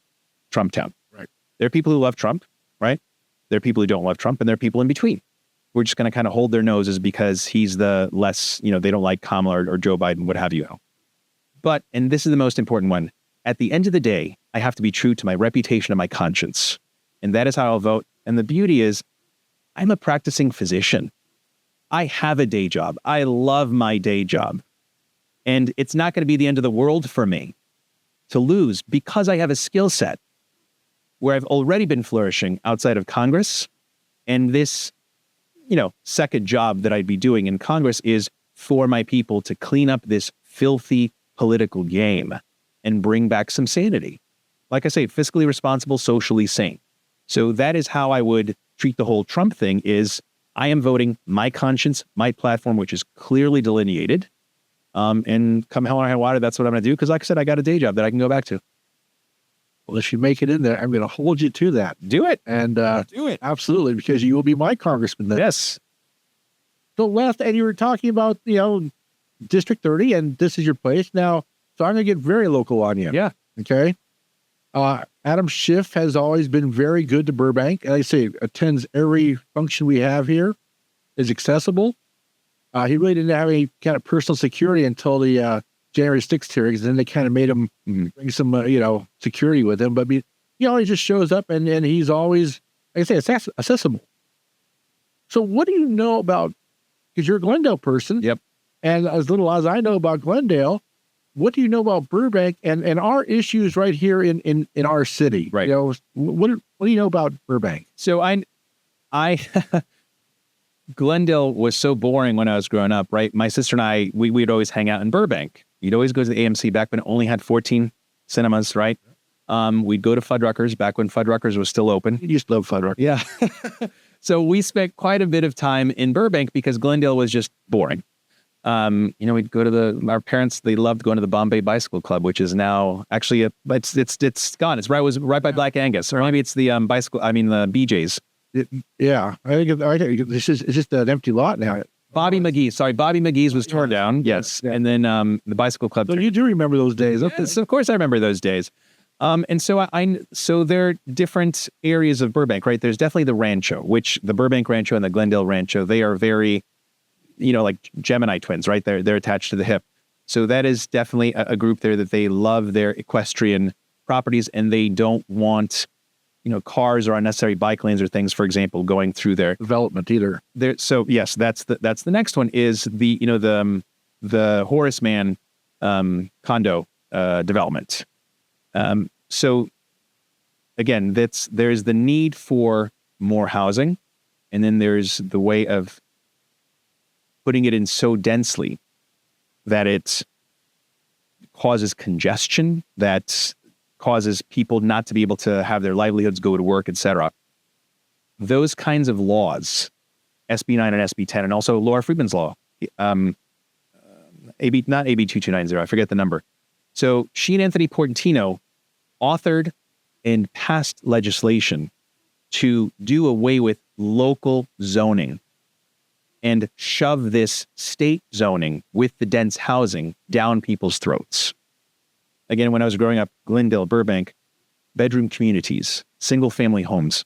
Trump town. Right. There are people who love Trump, right? There are people who don't love Trump, and there are people in between. We're just going to kind of hold their noses because he's the less, they don't like Kamala or Joe Biden, what have you. But, and this is the most important one, at the end of the day, I have to be true to my reputation and my conscience. And that is how I'll vote. And the beauty is, I'm a practicing physician. I have a day job. I love my day job. And it's not going to be the end of the world for me to lose because I have a skill set where I've already been flourishing outside of Congress. And this, second job that I'd be doing in Congress is for my people to clean up this filthy political game and bring back some sanity. Like I say, fiscally responsible, socially sane. So that is how I would treat the whole Trump thing is I am voting my conscience, my platform, which is clearly delineated. And come hell or high water, that's what I'm going to do. Because like I said, I got a day job that I can go back to. Well, if you make it in there, I'm going to hold you to that. Do it. And do it. Absolutely, because you will be my congressman then. Yes. So last, and you were talking about, District 30, and this is your place. Now, so I'm going to get very local on you. Yeah. Okay. And Adam Schiff has always been very good to Burbank. And I say attends every function we have here, is accessible. He really didn't have any kind of personal security until the January 6th hearings. Then they kind of made him bring some, security with him. But he always just shows up and he's always, like I say, accessible. So what do you know about, because you're a Glendale person. Yep. And as little as I know about Glendale, what do you know about Burbank and our issues right here in our city? Right. What do you know about Burbank? So I Glendale was so boring when I was growing up, right? My sister and I, we'd always hang out in Burbank. You'd always go to the AMC back when it only had 14 cinemas, right? We'd go to Fuddruckers back when Fuddruckers was still open. You used to love Fuddruckers. Yeah. So we spent quite a bit of time in Burbank because Glendale was just boring. We'd go to our parents, they loved going to the Bombay Bicycle Club, which is now actually, it's gone. It was right by Black Angus, or maybe it's the the BJ's. Yeah, I think it's just an empty lot now. Bobby McGee's was torn down. Yes. And then the Bicycle Club. So you do remember those days. Yes, of course I remember those days. And so so there are different areas of Burbank, right? There's definitely the Rancho, which the Burbank Rancho and the Glendale Rancho, they are very, like Gemini twins, right? They're attached to the hip. So that is definitely a group there that they love their equestrian properties and they don't want, cars or unnecessary bike lanes or things, for example, going through their development either. So yes, that's the next one is the Horace Mann condo development. So again, there's the need for more housing, and then there's the way of putting it in so densely that it causes congestion, that causes people not to be able to have their livelihoods, go to work, etc. Those kinds of laws, SB 9 and SB 10, and also Laura Friedman's law, not AB 2290, I forget the number. So she and Anthony Portantino authored and passed legislation to do away with local zoning and shove this state zoning with the dense housing down people's throats. Again, when I was growing up, Glendale, Burbank, bedroom communities, single-family homes.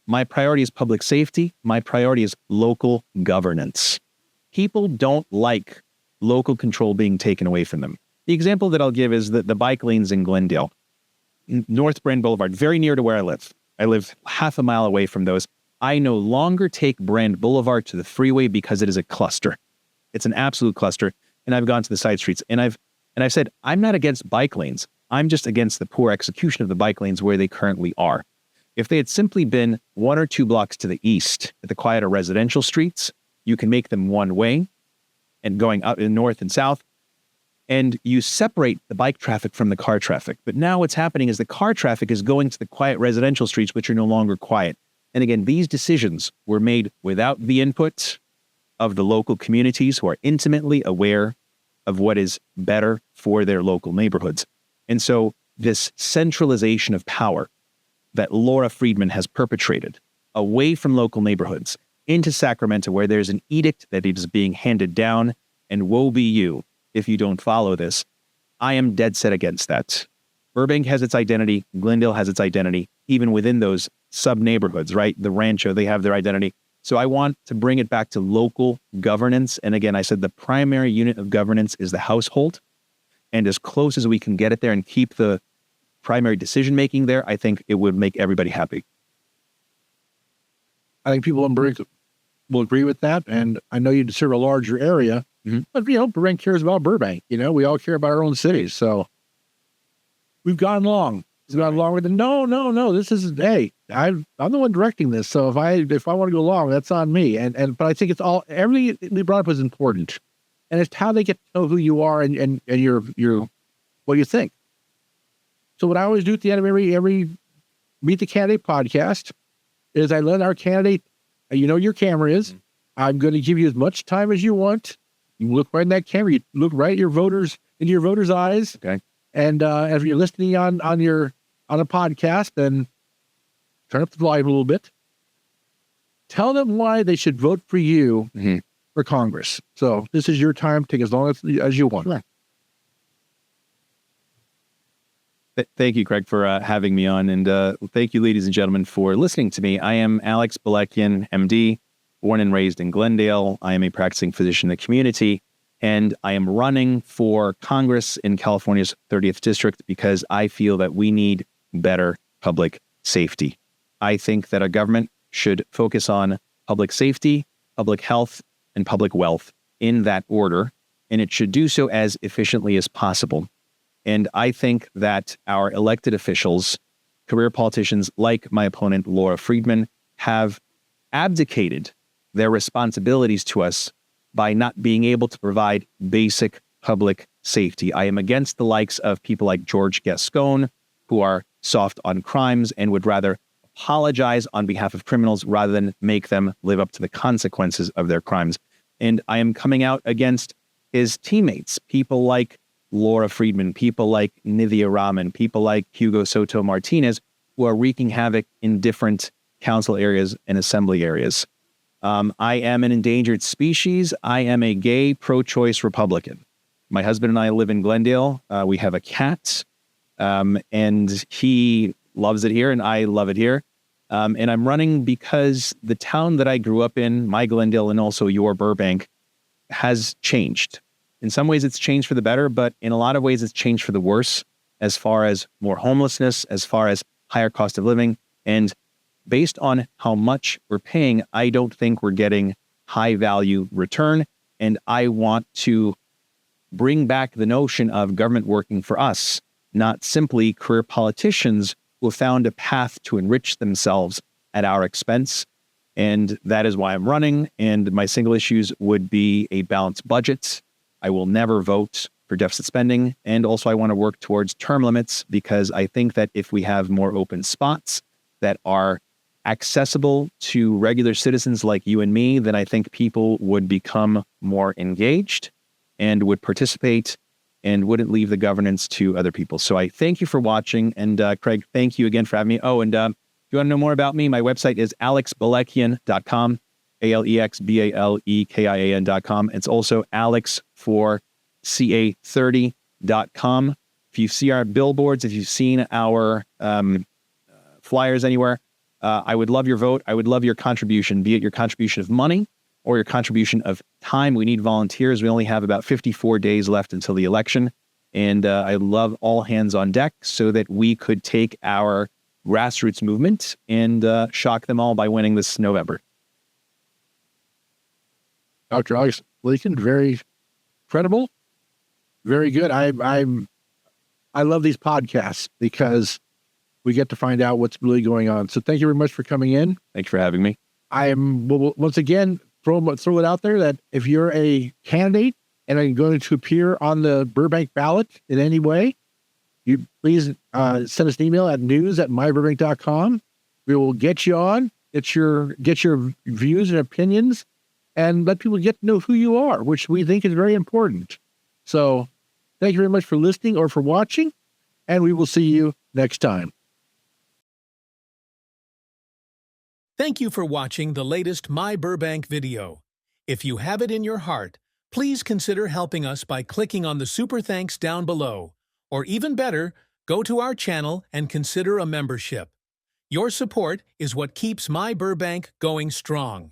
My priority is public safety. My priority is local governance. People don't like local control being taken away from them. The example that I'll give is the bike lanes in Glendale, North Brand Boulevard, very near to where I live. I live half a mile away from those. I no longer take Brand Boulevard to the freeway because it is a cluster. It's an absolute cluster. And I've gone to the side streets and I've said, I'm not against bike lanes. I'm just against the poor execution of the bike lanes where they currently are. If they had simply been 1 or 2 blocks to the east at the quieter residential streets, you can make them one way and going up in north and south, and you separate the bike traffic from the car traffic. But now what's happening is the car traffic is going to the quiet residential streets, which are no longer quiet. And again, these decisions were made without the input of the local communities who are intimately aware of what is better for their local neighborhoods. And so this centralization of power that Laura Friedman has perpetrated away from local neighborhoods into Sacramento, where there's an edict that is being handed down, and woe be you if you don't follow this. I am dead set against that. Burbank has its identity. Glendale has its identity, even within those sub-neighborhoods, right? The Rancho, they have their identity. So I want to bring it back to local governance. And again, I said the primary unit of governance is the household. And as close as we can get it there and keep the primary decision-making there, I think it would make everybody happy. I think people in Burbank will agree with that. And I know you serve a larger area, but, Burbank cares about Burbank. We all care about our own cities. So we've gone long. We've gone long with it. No. This is, hey, I'm the one directing this. So if I want to go long, that's on me. But I think it's everything we brought up is important. And it's how they get to know who you are and your what you think. So what I always do at the end of every Meet the Candidate podcast is I let our candidate, your camera is, I'm going to give you as much time as you want. You look right in that camera, you look right at your voters, into your voters' eyes. Okay. And if you're listening on a podcast, then turn up the volume a little bit. Tell them why they should vote for you for Congress. So this is your time. Take as long as you want. Sure. Thank you, Craig, for having me on. And thank you, ladies and gentlemen, for listening to me. I am Alex Balekian, MD, born and raised in Glendale. I am a practicing physician in the community, and I am running for Congress in California's 30th District because I feel that we need better public safety. I think that our government should focus on public safety, public health, and public wealth in that order, and it should do so as efficiently as possible. And I think that our elected officials, career politicians like my opponent, Laura Friedman, have abdicated their responsibilities to us by not being able to provide basic public safety. I am against the likes of people like George Gascon, who are soft on crimes and would rather apologize on behalf of criminals rather than make them live up to the consequences of their crimes. And I am coming out against his teammates, people like Laura Friedman, people like Nithya Raman, people like Hugo Soto Martinez, who are wreaking havoc in different council areas and assembly areas. I am an endangered species. I am a gay pro-choice Republican. My husband and I live in Glendale. We have a cat, and he loves it here, and I love it here. And I'm running because the town that I grew up in, my Glendale, and also your Burbank, has changed. In some ways, it's changed for the better, but in a lot of ways, it's changed for the worse, as far as more homelessness, as far as higher cost of living. And based on how much we're paying, I don't think we're getting high value return. And I want to bring back the notion of government working for us, not simply career politicians who have found a path to enrich themselves at our expense. And that is why I'm running. And my single issues would be a balanced budget. I will never vote for deficit spending. And also I want to work towards term limits because I think that if we have more open spots that are accessible to regular citizens like you and me, then I think people would become more engaged and would participate and wouldn't leave the governance to other people. So I thank you for watching. And Craig, thank you again for having me. Oh, and if you want to know more about me, my website is alexbalekian.com, ALEXBALEKIAN.com. It's also alex4ca30.com. If you see our billboards, if you've seen our flyers anywhere, I would love your vote. I would love your contribution, be it your contribution of money or your contribution of time. We need volunteers. We only have about 54 days left until the election. And I love all hands on deck so that we could take our grassroots movement and shock them all by winning this November. Dr. Alex Balekian, very credible, very good. I love these podcasts because we get to find out what's really going on. So thank you very much for coming in. Thank you for having me. I am, once again, throw it out there that if you're a candidate and are going to appear on the Burbank ballot in any way, you please send us an email at news@myburbank.com. We will get you on, get your views and opinions, and let people get to know who you are, which we think is very important. So thank you very much for listening or for watching, and we will see you next time. Thank you for watching the latest My Burbank video. If you have it in your heart, please consider helping us by clicking on the super thanks down below. Or even better, go to our channel and consider a membership. Your support is what keeps My Burbank going strong.